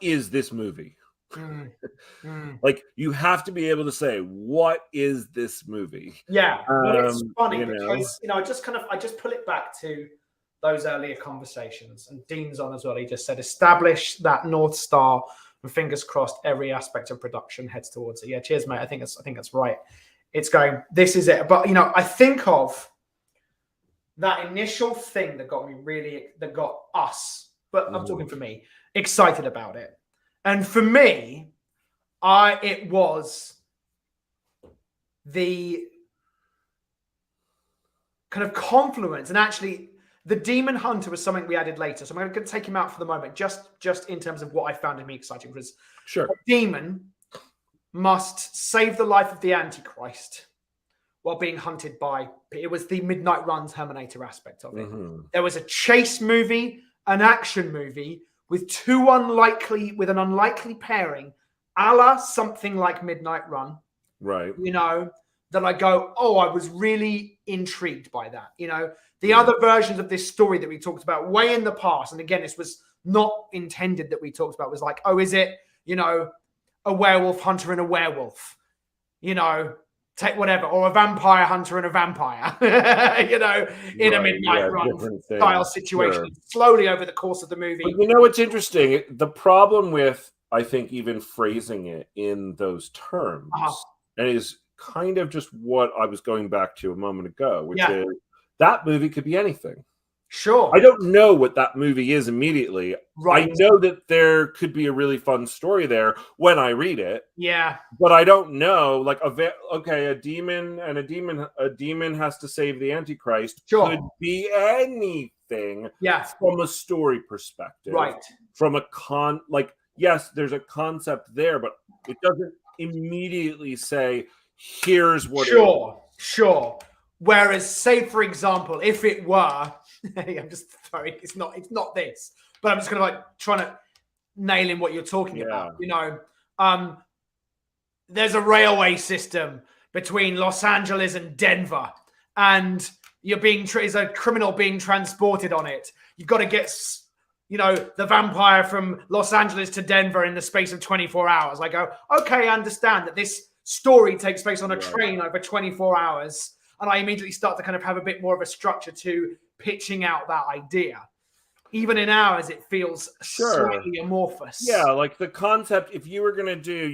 Speaker 1: is this movie. Like, you have to be able to say, what is this movie?
Speaker 2: Yeah. Well, it's funny because I just pull it back to those earlier conversations, and Dean's on as well. He just said, establish that North Star, and fingers crossed every aspect of production heads towards it. Yeah, cheers, mate. I think that's right. It's going, this is it. But I think of that initial thing that got us, but I'm talking for me, excited about it. And for me, it was the kind of confluence, and actually the Demon Hunter was something we added later. So I'm going to take him out for the moment, just in terms of what I found in me exciting. Because a demon must save the life of the Antichrist while being hunted by, it was the Midnight Run Terminator aspect of it. There was a chase movie, an action movie, with an unlikely pairing, a la something like Midnight Run.
Speaker 1: Right.
Speaker 2: That I go, oh, I was really intrigued by that. The other versions of this story that we talked about way in the past, and again, this was not intended that we talked about, was like, oh, is it, a werewolf hunter and a werewolf? Take whatever, or a vampire hunter and a vampire, in a Midnight Run style situation, slowly over the course of the movie.
Speaker 1: But what's interesting? The problem with, I think, even phrasing it in those terms, and is kind of just what I was going back to a moment ago, which is that movie could be anything.
Speaker 2: Sure.
Speaker 1: I don't know what that movie is immediately. Right. I know that there could be a really fun story there when I read it.
Speaker 2: Yeah.
Speaker 1: But I don't know, like, a demon has to save the Antichrist.
Speaker 2: Sure.
Speaker 1: Could be anything.
Speaker 2: Yeah.
Speaker 1: From a story perspective.
Speaker 2: Right.
Speaker 1: From yes, there's a concept there, but it doesn't immediately say, here's what it is.
Speaker 2: Sure. Whereas, say, for example, if it were, I'm just throwing, it's not this, but I'm just kind of trying to nail in what you're talking about. There's a railway system between Los Angeles and Denver, and is a criminal being transported on it. You've got to get, the vampire from Los Angeles to Denver in the space of 24 hours. I go, okay, I understand that this story takes place on a train over 24 hours. And I immediately start to kind of have a bit more of a structure to pitching out that idea. Even in ours, it feels slightly amorphous.
Speaker 1: Yeah, like the concept, if you were going to do,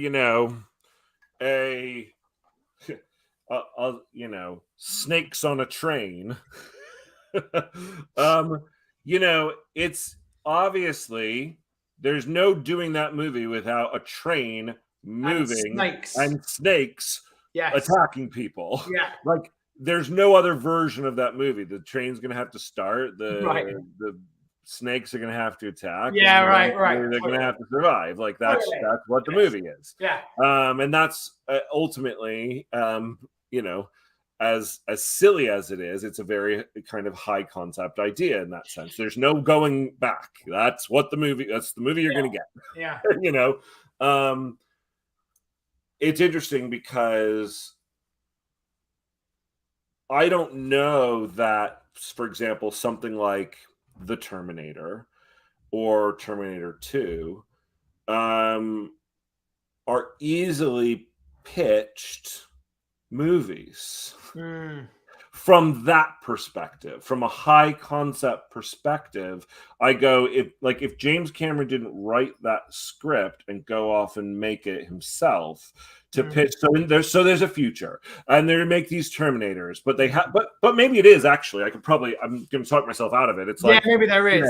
Speaker 1: snakes on a train, it's obviously, there's no doing that movie without a train moving and snakes attacking people.
Speaker 2: Yeah.
Speaker 1: Like, there's no other version of that movie. The train's going to have to start. The snakes are going to have to attack.
Speaker 2: Yeah, right.
Speaker 1: They're going to have to survive. Like, that's what the movie is.
Speaker 2: Yeah.
Speaker 1: And that's ultimately, as silly as it is, it's a very kind of high concept idea in that sense. There's no going back. That's the movie you're going to get.
Speaker 2: Yeah.
Speaker 1: It's interesting because I don't know that, for example, something like The Terminator or Terminator 2 are easily pitched movies from that perspective, from a high concept perspective. I go, if James Cameron didn't write that script and go off and make it himself to pitch, so there's a future, and they make these Terminators, but they have, but maybe it is actually. I'm going to talk myself out of it. It's like,
Speaker 2: maybe there is.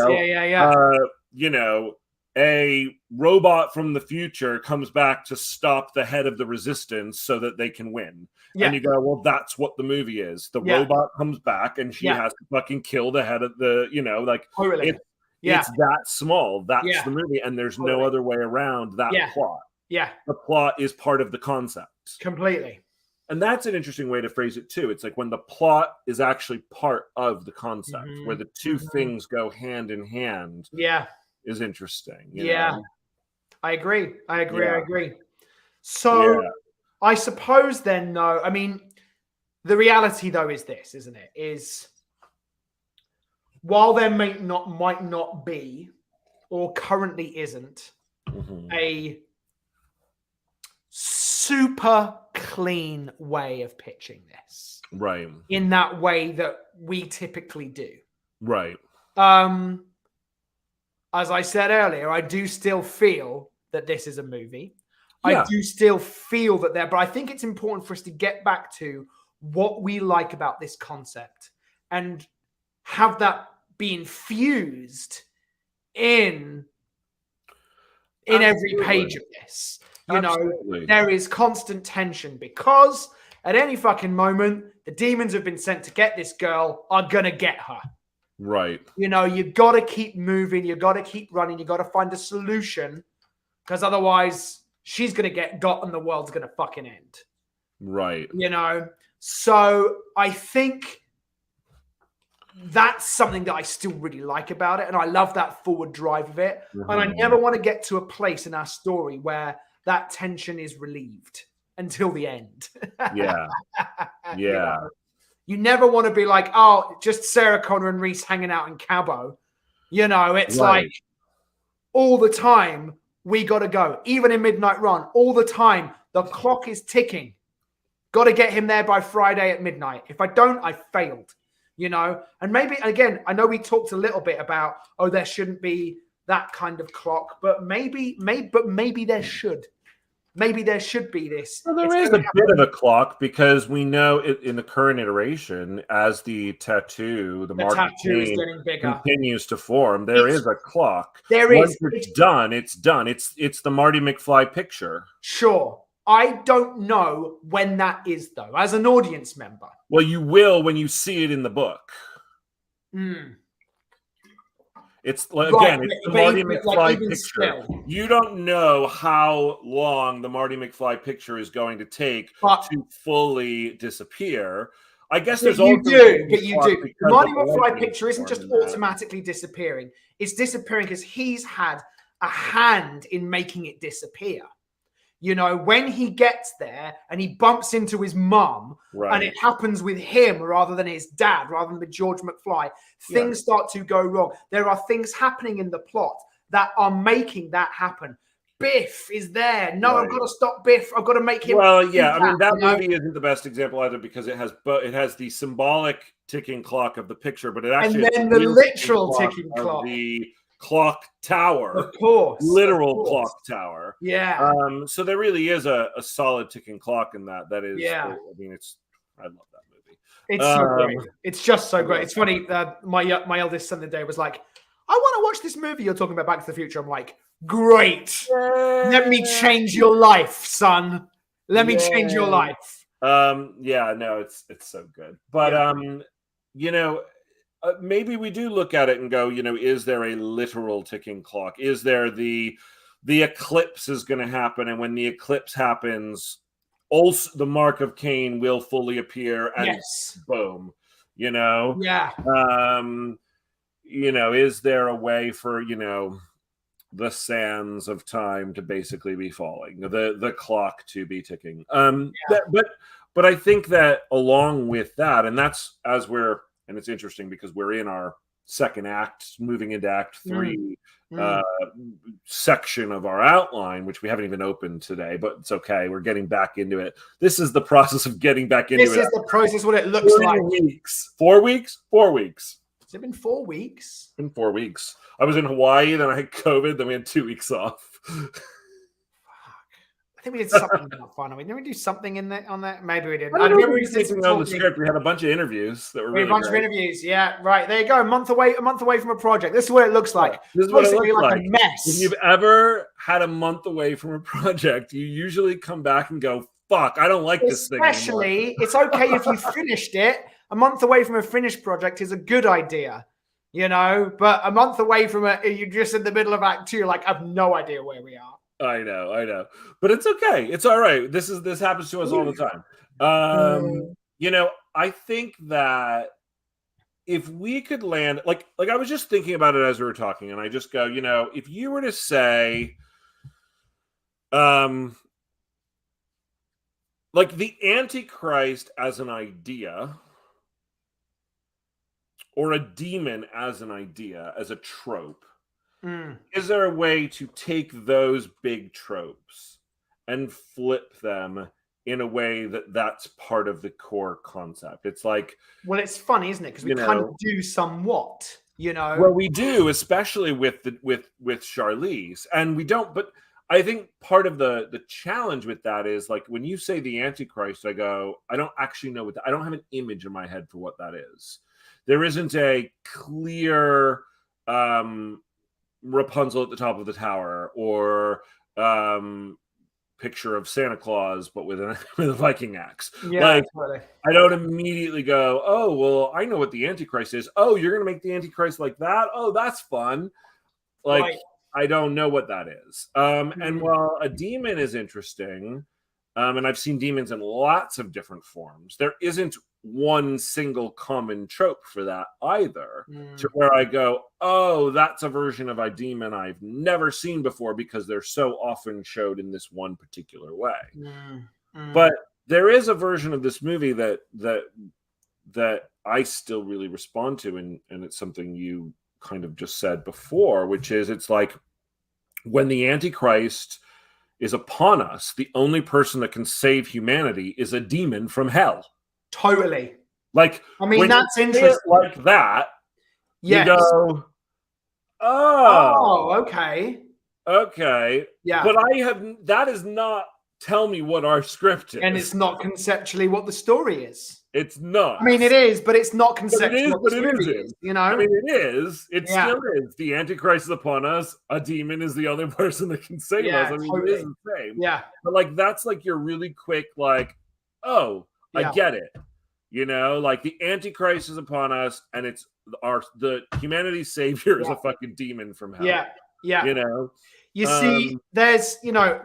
Speaker 1: a robot from the future comes back to stop the head of the resistance so that they can win.
Speaker 2: Yeah.
Speaker 1: And you go, well, that's what the movie is. The robot comes back and she has to fucking kill the head of the, like
Speaker 2: Totally.
Speaker 1: it's that small. That's the
Speaker 2: Yeah.
Speaker 1: movie. And there's no other way around that plot.
Speaker 2: Yeah.
Speaker 1: The plot is part of the concept.
Speaker 2: Completely.
Speaker 1: And that's an interesting way to phrase it too. It's like when the plot is actually part of the concept, where the two things go hand in hand.
Speaker 2: Yeah.
Speaker 1: Is interesting. You know?
Speaker 2: I agree. So I suppose then, though, I mean, the reality though is this, isn't it? Is while there might not be, or currently isn't, a super clean way of pitching this,
Speaker 1: right?
Speaker 2: In that way that we typically do,
Speaker 1: right?
Speaker 2: As I said earlier, I do still feel that this is a movie.
Speaker 1: Yeah.
Speaker 2: I do still feel that but I think it's important for us to get back to what we like about this concept and have that be infused in every page of this. You know, there is constant tension because at any fucking moment, the demons have been sent to get this girl are going to get her.
Speaker 1: Right.
Speaker 2: You know, you got to keep moving. You got to keep running. You got to find a solution because otherwise she's going to get got and the world's going to fucking end. Right. You know, so I think that's something that I still really like about it. And I love that forward drive of it. And I never want to get to a place in our story where that tension is relieved until the end.
Speaker 1: Yeah. Yeah.
Speaker 2: You know? You never want to be like, oh, just Sarah Connor and Reese hanging out in Cabo. You know, it's like all the time we got to go. Even in Midnight Run, all the time the clock is ticking. Got to get him there by Friday at midnight. If I don't, I failed. You know, and maybe, again, I know we talked a little bit about, oh, there shouldn't be that kind of clock, but maybe there should. Maybe there should be this.
Speaker 1: Well, there is a bit of a clock because we know in the current iteration, as the tattoo
Speaker 2: is getting bigger,
Speaker 1: continues to form, there is a clock.
Speaker 2: Once
Speaker 1: it's done. It's done. It's the Marty McFly picture.
Speaker 2: Sure. I don't know when that is, though, as an audience member.
Speaker 1: Well, you will when you see it in the book. It's again, it's the Marty McFly picture. Still. You don't know how long the Marty McFly picture is going to take to fully disappear. I guess there's also
Speaker 2: but you do. The Marty McFly picture isn't just automatically disappearing. It's disappearing because he's had a hand in making it disappear. You know, when he gets there and he bumps into his mum, and it happens with him rather than his dad, rather than with George McFly, things start to go wrong. There are things happening in the plot that are making that happen. Biff is there. No, I've got to stop Biff. I've got to make him.
Speaker 1: Well, yeah, I mean, that movie isn't the best example either because it has the symbolic ticking clock of the picture, but it actually
Speaker 2: and then the literal ticking clock.
Speaker 1: The clock tower,
Speaker 2: of course,
Speaker 1: literal clock tower.
Speaker 2: Yeah.
Speaker 1: So there really is a solid ticking clock in that. That is,
Speaker 2: yeah.
Speaker 1: I mean, I love that movie.
Speaker 2: It's so great. It's just so great. It's funny. My eldest son today was like, "I want to watch this movie you're talking about, Back to the Future." I'm like, "Great, let me change your life, son. Let me change your life."
Speaker 1: Yeah, no, it's so good, but you know. Maybe we do look at it and go, you know, is there a literal ticking clock? Is there the eclipse is going to happen, and when the eclipse happens, also the mark of Cain will fully appear, and boom, you know, you know, is there a way for the sands of time to basically be falling, the clock to be ticking? But I think that along with that, and that's and it's interesting because we're in our second act, moving into Act 3 section of our outline, which we haven't even opened today, but it's okay. We're getting back into it. This is the process of getting back into it.
Speaker 2: This is the process, what it looks like.
Speaker 1: 4 weeks? 4 weeks.
Speaker 2: Has it been 4 weeks?
Speaker 1: It's been 4 weeks. I was in Hawaii, then I had COVID, then we had 2 weeks off.
Speaker 2: I think we did something about final. Didn't we do something in that on that? Maybe we didn't.
Speaker 1: I don't know
Speaker 2: remember
Speaker 1: if we did anything on the script. We had a bunch of interviews that were really
Speaker 2: a bunch of interviews. Yeah, right. There you go. A month away from a project. This is what it looks like.
Speaker 1: This is what it looks
Speaker 2: like a mess.
Speaker 1: If you've ever had a month away from a project, you usually come back and go, "Fuck, I don't like this thing."
Speaker 2: Especially, it's okay if you finished it. A month away from a finished project is a good idea, you know. But a month away from it, you're just in the middle of Act 2. You're like, I have no idea where we are.
Speaker 1: I know, but it's okay. It's all right. This happens to us all the time. You know, I think that if we could land, like I was just thinking about it as we were talking, and I just go, you know, if you were to say, like the Antichrist as an idea, or a demon as an idea, as a trope. Is there a way to take those big tropes and flip them in a way that's part of the core concept? It's like,
Speaker 2: well, it's funny, isn't it? Because we kind of do somewhat, you know.
Speaker 1: Well, we do, especially with Charlize, and we don't. But I think part of the challenge with that is, like, when you say the Antichrist, I go, I don't actually know I don't have an image in my head for what that is. There isn't a clear Rapunzel at the top of the tower, or picture of Santa Claus but with a Viking axe. Like, totally. I don't immediately go, oh well, I know what the Antichrist is. Oh, you're gonna make the Antichrist like that? Oh, that's fun. Like, right. I don't know what that is. And while a demon is interesting, and I've seen demons in lots of different forms, there isn't one single common trope for that either, to where I go, oh, that's a version of a demon I've never seen before, because they're so often showed in this one particular way. But there is a version of this movie that I still really respond to, and it's something you kind of just said before, which is, it's like, when the Antichrist is upon us, the only person that can save humanity is a demon from hell.
Speaker 2: Totally.
Speaker 1: Like,
Speaker 2: I mean, that's interesting.
Speaker 1: Like that, yes. You go,
Speaker 2: okay.
Speaker 1: Yeah. But that is not tell me what our script is.
Speaker 2: And it's not conceptually what the story is.
Speaker 1: It's not.
Speaker 2: I mean, it is, but it's not conceptually what the
Speaker 1: story
Speaker 2: is. You know?
Speaker 1: I mean, it is. It still is. The Antichrist is upon us. A demon is the other person that can save us. I mean, totally. It is the same.
Speaker 2: Yeah.
Speaker 1: But, like, that's like your really quick, like, oh, I get it. You know, like, the Antichrist is upon us, and it's the humanity's savior is a fucking demon from hell.
Speaker 2: Yeah.
Speaker 1: You know?
Speaker 2: You see, there's, you know,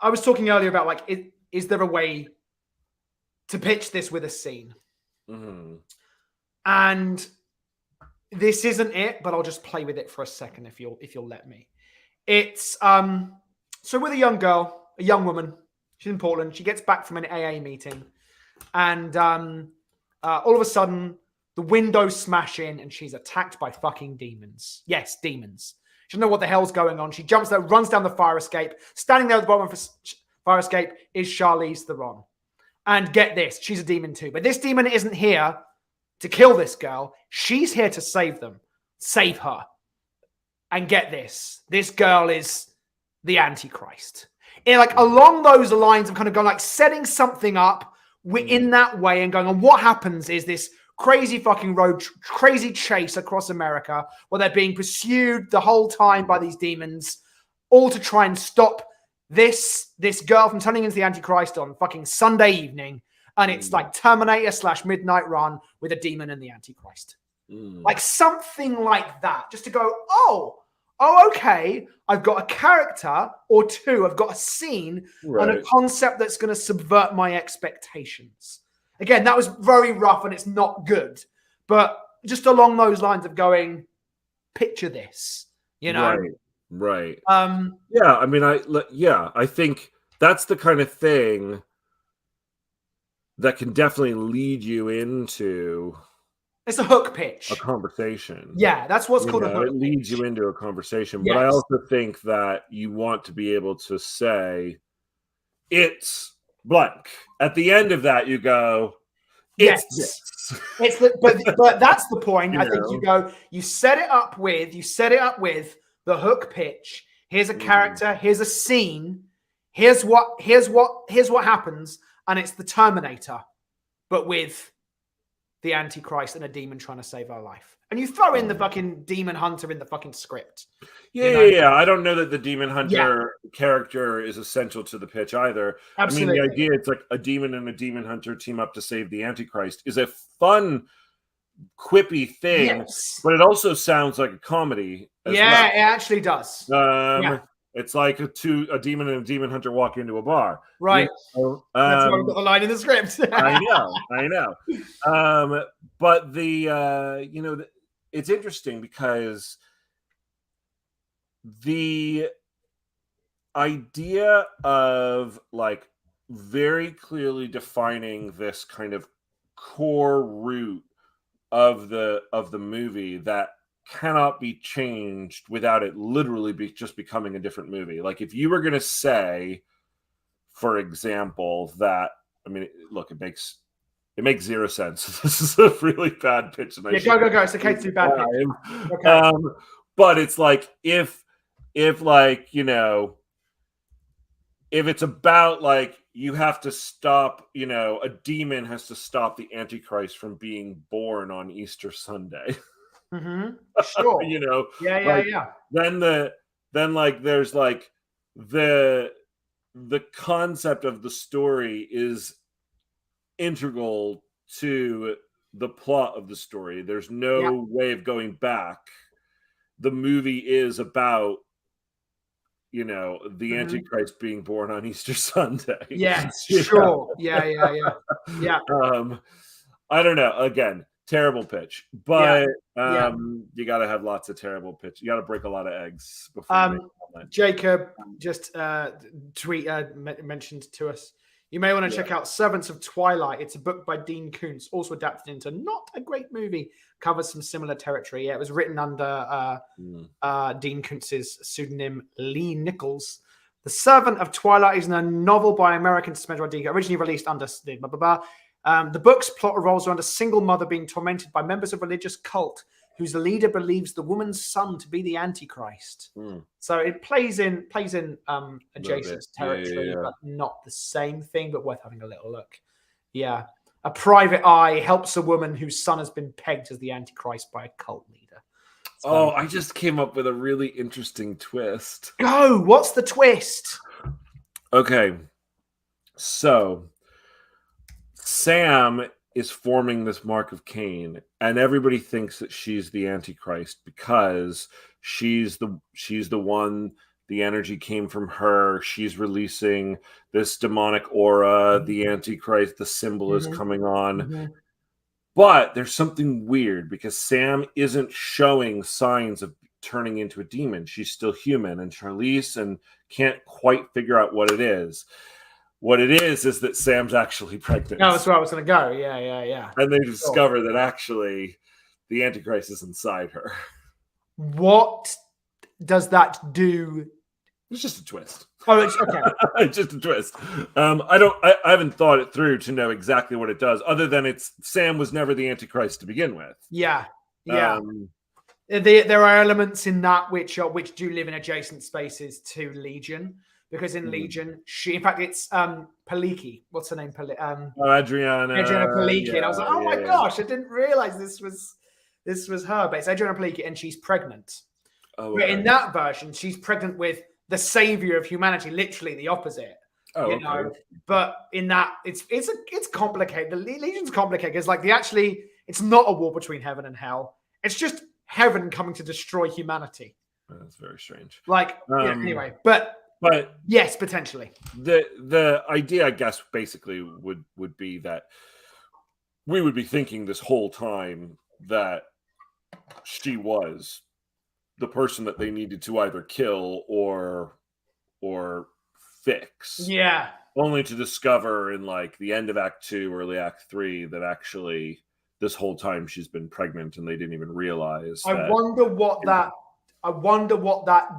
Speaker 2: I was talking earlier about, like, is there a way to pitch this with a scene? And this isn't it, but I'll just play with it for a second if you'll let me. It's so with a young girl, a young woman, she's in Portland, she gets back from an AA meeting, and all of a sudden the windows smash in and she's attacked by fucking demons. Yes, demons. She doesn't know what the hell's going on. She jumps there, runs down the fire escape. Standing there at the bottom of the fire escape is Charlize Theron. And get this, she's a demon too. But this demon isn't here to kill this girl. She's here to save them. Save her. And get this girl is the Antichrist. And, like, along those lines of kind of going, like, setting something up in that way and going, and what happens is this crazy fucking road, crazy chase across America where they're being pursued the whole time by these demons, all to try and stop this girl from turning into the Antichrist on fucking Sunday evening. And it's like Terminator / Midnight Run with a demon and the Antichrist. Like something like that. Just to go, oh, okay. I've got a character or two. I've got a scene and a concept that's going to subvert my expectations. Again, that was very rough and it's not good. But just along those lines of going, picture this, you know?
Speaker 1: Right. Yeah, I mean, I think that's the kind of thing that can definitely lead you into,
Speaker 2: it's a hook pitch,
Speaker 1: a conversation.
Speaker 2: Yeah, that's what's called a hook
Speaker 1: pitch. It leads you into a conversation. Yes. But I also think that you want to be able to say it's blank. At the end of that, you go, it's this.
Speaker 2: It's but that's the point. I think you set it up with the hook pitch. Here's a character, here's a scene. Here's what happens, and it's the Terminator, but with the Antichrist and a demon trying to save our life. And you throw in the fucking demon hunter in the fucking script.
Speaker 1: Yeah. I don't know that the demon hunter character is essential to the pitch either.
Speaker 2: Absolutely.
Speaker 1: I mean, the idea it's like a demon and a demon hunter team up to save the Antichrist is a fun, quippy thing, but it also sounds like a comedy as well.
Speaker 2: It actually does.
Speaker 1: It's like a demon and a demon hunter walk into a bar.
Speaker 2: Right. That's why we've got the line in the script.
Speaker 1: I know. But it's interesting because the idea of like very clearly defining this kind of core root of the movie that cannot be changed without it literally just becoming a different movie. Like if you were going to say, for example, that, I mean, look, it makes zero sense. This is a really bad pitch.
Speaker 2: Go. It's okay to do bad pitch.
Speaker 1: Okay. But it's like if like, if it's about like you have to stop, a demon has to stop the Antichrist from being born on Easter Sunday.
Speaker 2: Mm-hmm. Sure.
Speaker 1: Then like there's like the concept of the story is integral to the plot of the story. There's no way of going back. The movie is about the Antichrist being born on Easter Sunday.
Speaker 2: Yes, sure. Yeah.
Speaker 1: I don't know. Again, terrible pitch, but you got to have lots of terrible pitch. You got to break a lot of eggs before.
Speaker 2: Jacob just mentioned to us, you may want to check out Servants of Twilight. It's a book by Dean Koontz, also adapted into not a great movie. Covers some similar territory. Yeah, it was written under Dean Koontz's pseudonym Lee Nichols. The Servant of Twilight is a novel by American suspense writer, originally released under blah, blah, blah. The book's plot revolves around a single mother being tormented by members of a religious cult whose leader believes the woman's son to be the Antichrist. So it plays in adjacent territory, but not the same thing, but worth having a little look. Yeah. A private eye helps a woman whose son has been pegged as the Antichrist by a cult leader.
Speaker 1: So, I just came up with a really interesting twist.
Speaker 2: Go! What's the twist?
Speaker 1: Okay. So Sam is forming this mark of Cain, and everybody thinks that she's the Antichrist because she's the one. The energy came from her. She's releasing this demonic aura. The Antichrist, the symbol is coming on. But there's something weird because Sam isn't showing signs of turning into a demon. She's still human, and Charlize and can't quite figure out what it is. What it is that Sam's actually pregnant.
Speaker 2: No, that's where I was going to go. Yeah.
Speaker 1: And they discover that actually the Antichrist is inside her.
Speaker 2: What does that do?
Speaker 1: It's just a twist.
Speaker 2: Oh, it's okay.
Speaker 1: It's just a twist. I haven't thought it through to know exactly what it does, other than Sam was never the Antichrist to begin with.
Speaker 2: Yeah. There are elements in that which do live in adjacent spaces to Legion. Because in Legion, in fact, it's Palicki. What's her name?
Speaker 1: Adriana
Speaker 2: Palicki. And I was like, oh my gosh, I didn't realize this was her. But it's Adriana Palicki, and she's pregnant.
Speaker 1: Oh,
Speaker 2: okay. But in that version, she's pregnant with the savior of humanity, literally the opposite.
Speaker 1: You know.
Speaker 2: But in that, it's complicated. The Legion's complicated because it's not a war between heaven and hell. It's just heaven coming to destroy humanity.
Speaker 1: That's very strange.
Speaker 2: Anyway, but yes, potentially.
Speaker 1: The idea, I guess, basically would be that we would be thinking this whole time that she was the person that they needed to either kill or fix.
Speaker 2: Yeah.
Speaker 1: Only to discover in like the end of Act 2, early Act 3, that actually this whole time she's been pregnant and they didn't even realize.
Speaker 2: I wonder what that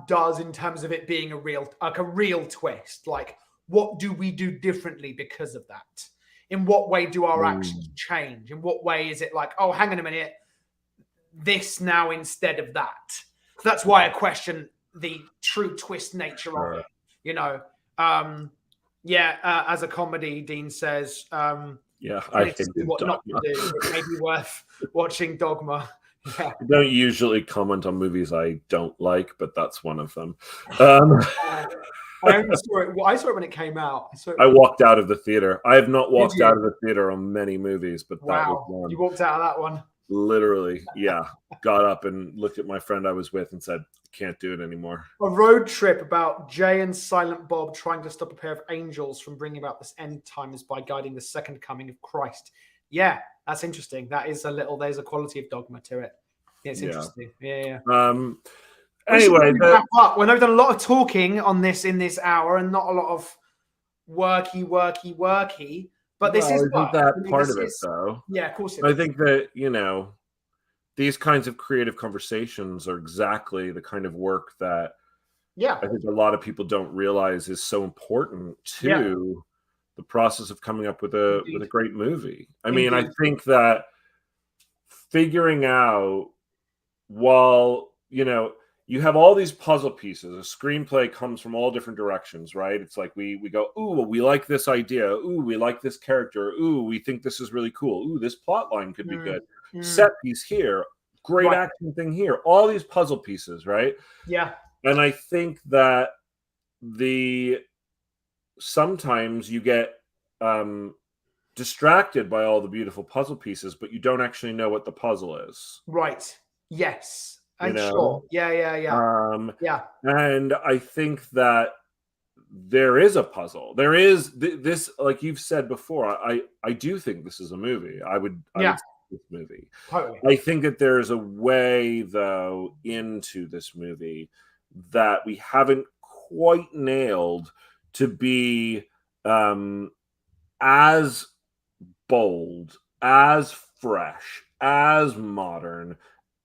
Speaker 2: does in terms of it being a real twist. Like, what do we do differently because of that? In what way do our actions change? In what way is it like, oh, hang on a minute, this now instead of that? So that's why I question the true twist nature of it. As a comedy, Dean says,
Speaker 1: Yeah, I
Speaker 2: critics see
Speaker 1: hated
Speaker 2: what not to
Speaker 1: Dogma.
Speaker 2: do. It may be worth watching Dogma. Yeah.
Speaker 1: I don't usually comment on movies I don't like, but that's one of them. Um,
Speaker 2: I only saw it. Well, I saw it when it came out. I saw it
Speaker 1: I
Speaker 2: when.
Speaker 1: walked out of the theater. I have not
Speaker 2: Did
Speaker 1: walked out
Speaker 2: you?
Speaker 1: of the theater on many movies, but that was
Speaker 2: Wow,
Speaker 1: one.
Speaker 2: you walked out of that one.
Speaker 1: Literally, yeah. Got up and looked at my friend I was with and said, "Can't do it anymore."
Speaker 2: A road trip about Jay and Silent Bob trying to stop a pair of angels from bringing about this end times by guiding the second coming of Christ. Yeah, that's interesting. That is there's a quality of Dogma to it. Yeah, it's
Speaker 1: Yeah.
Speaker 2: interesting. Yeah. We should
Speaker 1: Anyway,
Speaker 2: probably wrap up. Well, I've done a lot of talking on this in this hour and not a lot of worky. But this is
Speaker 1: isn't
Speaker 2: work.
Speaker 1: that
Speaker 2: I mean,
Speaker 1: part
Speaker 2: this
Speaker 1: of it
Speaker 2: is,
Speaker 1: though?
Speaker 2: yeah, of course it
Speaker 1: I
Speaker 2: is.
Speaker 1: think that, these kinds of creative conversations are exactly the kind of work that
Speaker 2: Yeah.
Speaker 1: I think a lot of people don't realize is so important to the process of coming up with a
Speaker 2: Indeed.
Speaker 1: great movie. I mean, I
Speaker 2: Indeed.
Speaker 1: think that figuring out while, you have all these puzzle pieces, a screenplay comes from all different directions, right? It's like we go, ooh, well, we like this idea. Ooh, we like this character. Ooh, we think this is really cool. Ooh, this plot line could be good. Set piece here, great
Speaker 2: Right.
Speaker 1: action thing here. All these puzzle pieces, right?
Speaker 2: Yeah.
Speaker 1: And I think that sometimes you get distracted by all the beautiful puzzle pieces, but you don't actually know what the puzzle is.
Speaker 2: Right. Yes. And
Speaker 1: know?
Speaker 2: sure. Yeah.
Speaker 1: And I think that there is a puzzle. There is this, like you've said before. I do think this is a movie. I would see this movie.
Speaker 2: Totally.
Speaker 1: I think that there's a way though into this movie that we haven't quite nailed to be as bold, as fresh, as modern,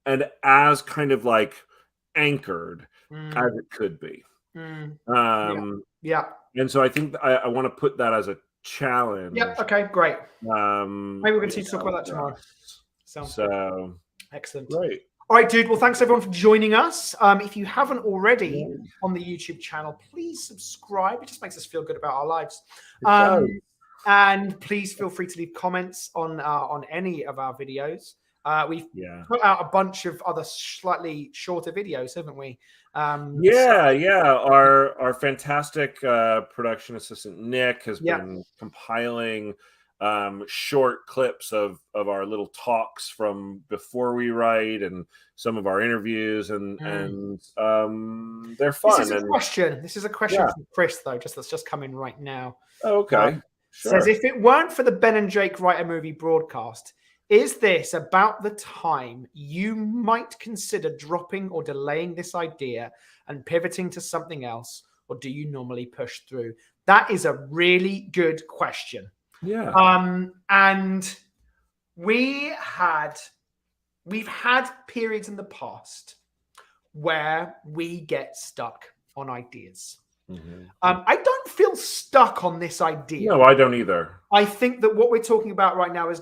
Speaker 1: and as kind of like anchored as it could be.
Speaker 2: Yeah.
Speaker 1: And so I think I want to put that as a challenge.
Speaker 2: Yeah. Okay. Great. Maybe we can continue to talk about that tomorrow. Sounds good. Excellent.
Speaker 1: Great.
Speaker 2: All right, dude. Well, thanks everyone for joining us. If you haven't already on the YouTube channel, please subscribe. It just makes us feel good about our lives. And please feel free to leave comments on any of our videos. We've put out a bunch of other slightly shorter videos, haven't we?
Speaker 1: Our fantastic production assistant Nick has been compiling short clips of our little talks from before we write and some of our interviews, and they're fun.
Speaker 2: This is a question from Chris, though, that's just come in right now.
Speaker 1: Oh, okay. Sure.
Speaker 2: Says, if it weren't for the Ben and Jake Write a Movie broadcast, is this about the time you might consider dropping or delaying this idea and pivoting to something else, or do you normally push through? That is a really good question.
Speaker 1: Yeah.
Speaker 2: And we've had periods in the past where we get stuck on ideas. I don't feel stuck on this idea.
Speaker 1: No, I don't either.
Speaker 2: I think that what we're talking about right now is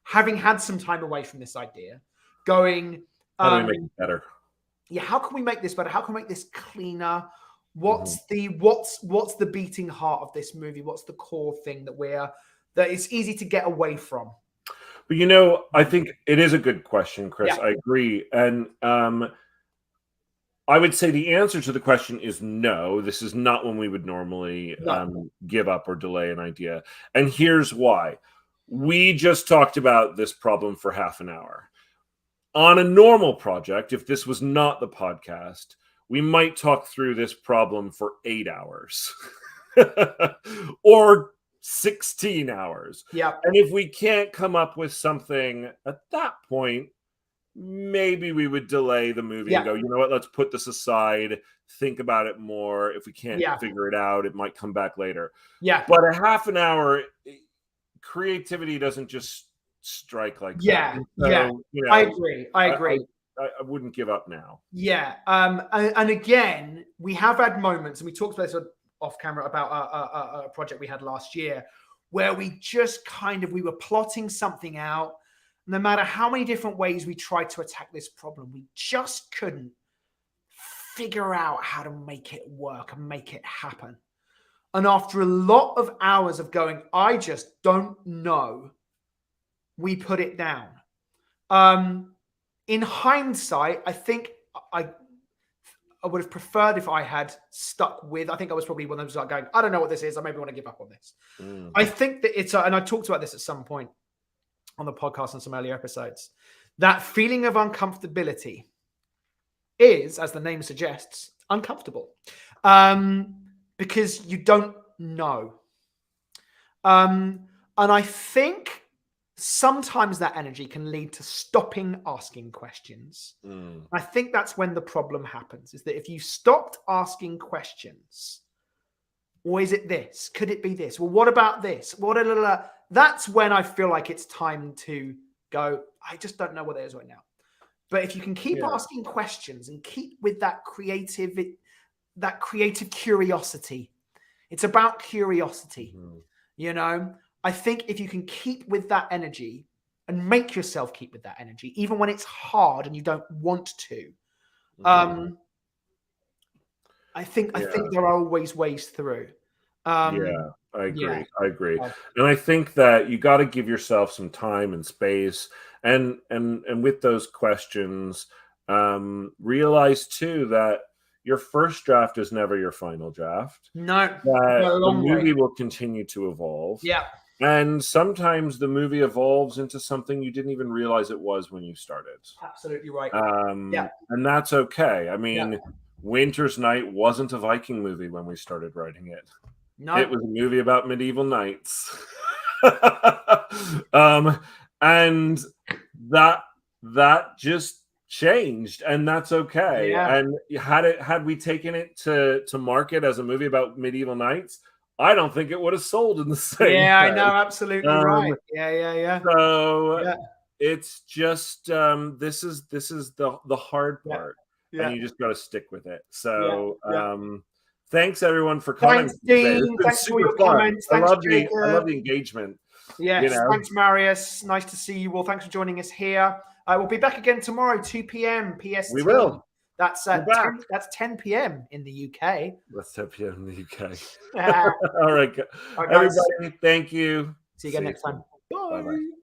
Speaker 2: having had some time away from this idea,
Speaker 1: how do we make it better?
Speaker 2: Yeah, how can we make this better? How can we make this cleaner? What's the beating heart of this movie? What's the core thing that it's easy to get away from?
Speaker 1: But I think it is a good question, Chris.
Speaker 2: Yeah.
Speaker 1: I agree. And I would say the answer to the question is no. This is not when we would normally give up or delay an idea. And here's why. We just talked about this problem for half an hour. On a normal project, if this was not the podcast, we might talk through this problem for 8 hours or 16 hours.
Speaker 2: Yeah.
Speaker 1: And if we can't come up with something at that point, maybe we would delay the movie and go, you know what, let's put this aside, think about it more. If we can't figure it out, it might come back later.
Speaker 2: Yeah.
Speaker 1: But a half an hour, creativity doesn't just strike like that. So,
Speaker 2: I agree.
Speaker 1: I wouldn't give up now.
Speaker 2: Yeah. And again, we have had moments, and we talked about this off camera about a project we had last year where we just we were plotting something out. No matter how many different ways we tried to attack this problem, we just couldn't figure out how to make it work and make it happen. And after a lot of hours of going, I just don't know, we put it down. In hindsight, I think I would have preferred if I had stuck with. I think I was probably one of those like going, I don't know what this is. I maybe want to give up on this. I think that it's, and I talked about this at some point on the podcast and some earlier episodes, that feeling of uncomfortability is, as the name suggests, uncomfortable. Because you don't know. And I think sometimes that energy can lead to stopping asking questions. I think that's when the problem happens, is that if you stopped asking questions, or is it this? Could it be this? Well, what about this? That's when I feel like it's time to go, I just don't know what it is right now. But if you can keep asking questions and keep with that creative curiosity, it's about curiosity, you know? I think if you can keep with that energy and make yourself keep with that energy, even when it's hard and you don't want to, I think there are always ways through.
Speaker 1: I agree. I agree. And I think that you got to give yourself some time and space, and with those questions, realize too that your first draft is never your final draft.
Speaker 2: No,
Speaker 1: that the movie will continue to evolve.
Speaker 2: Yeah.
Speaker 1: And sometimes the movie evolves into something you didn't even realize it was when you started.
Speaker 2: Absolutely right.
Speaker 1: And that's okay. I mean, Winter's Night wasn't a Viking movie when we started writing it.
Speaker 2: No.
Speaker 1: It was a movie about medieval knights. And that just changed, and that's okay. And had we taken it to market as a movie about medieval knights, I don't think it would have sold in the same way.
Speaker 2: I know, absolutely right.
Speaker 1: So it's just this is the hard part, and you just got to stick with it. So thanks everyone for commenting.
Speaker 2: Thanks, Dean. Thanks for your comments.
Speaker 1: I love the engagement.
Speaker 2: Yes, thanks, Marius. Nice to see you all. Thanks for joining us here. We'll be back again tomorrow, 2 p.m. PST.
Speaker 1: We will.
Speaker 2: That's 10 p.m. in the UK.
Speaker 1: That's 10 p.m. in the UK. All right, everybody. Thank you.
Speaker 2: See you again next time. Bye.
Speaker 1: Bye-bye.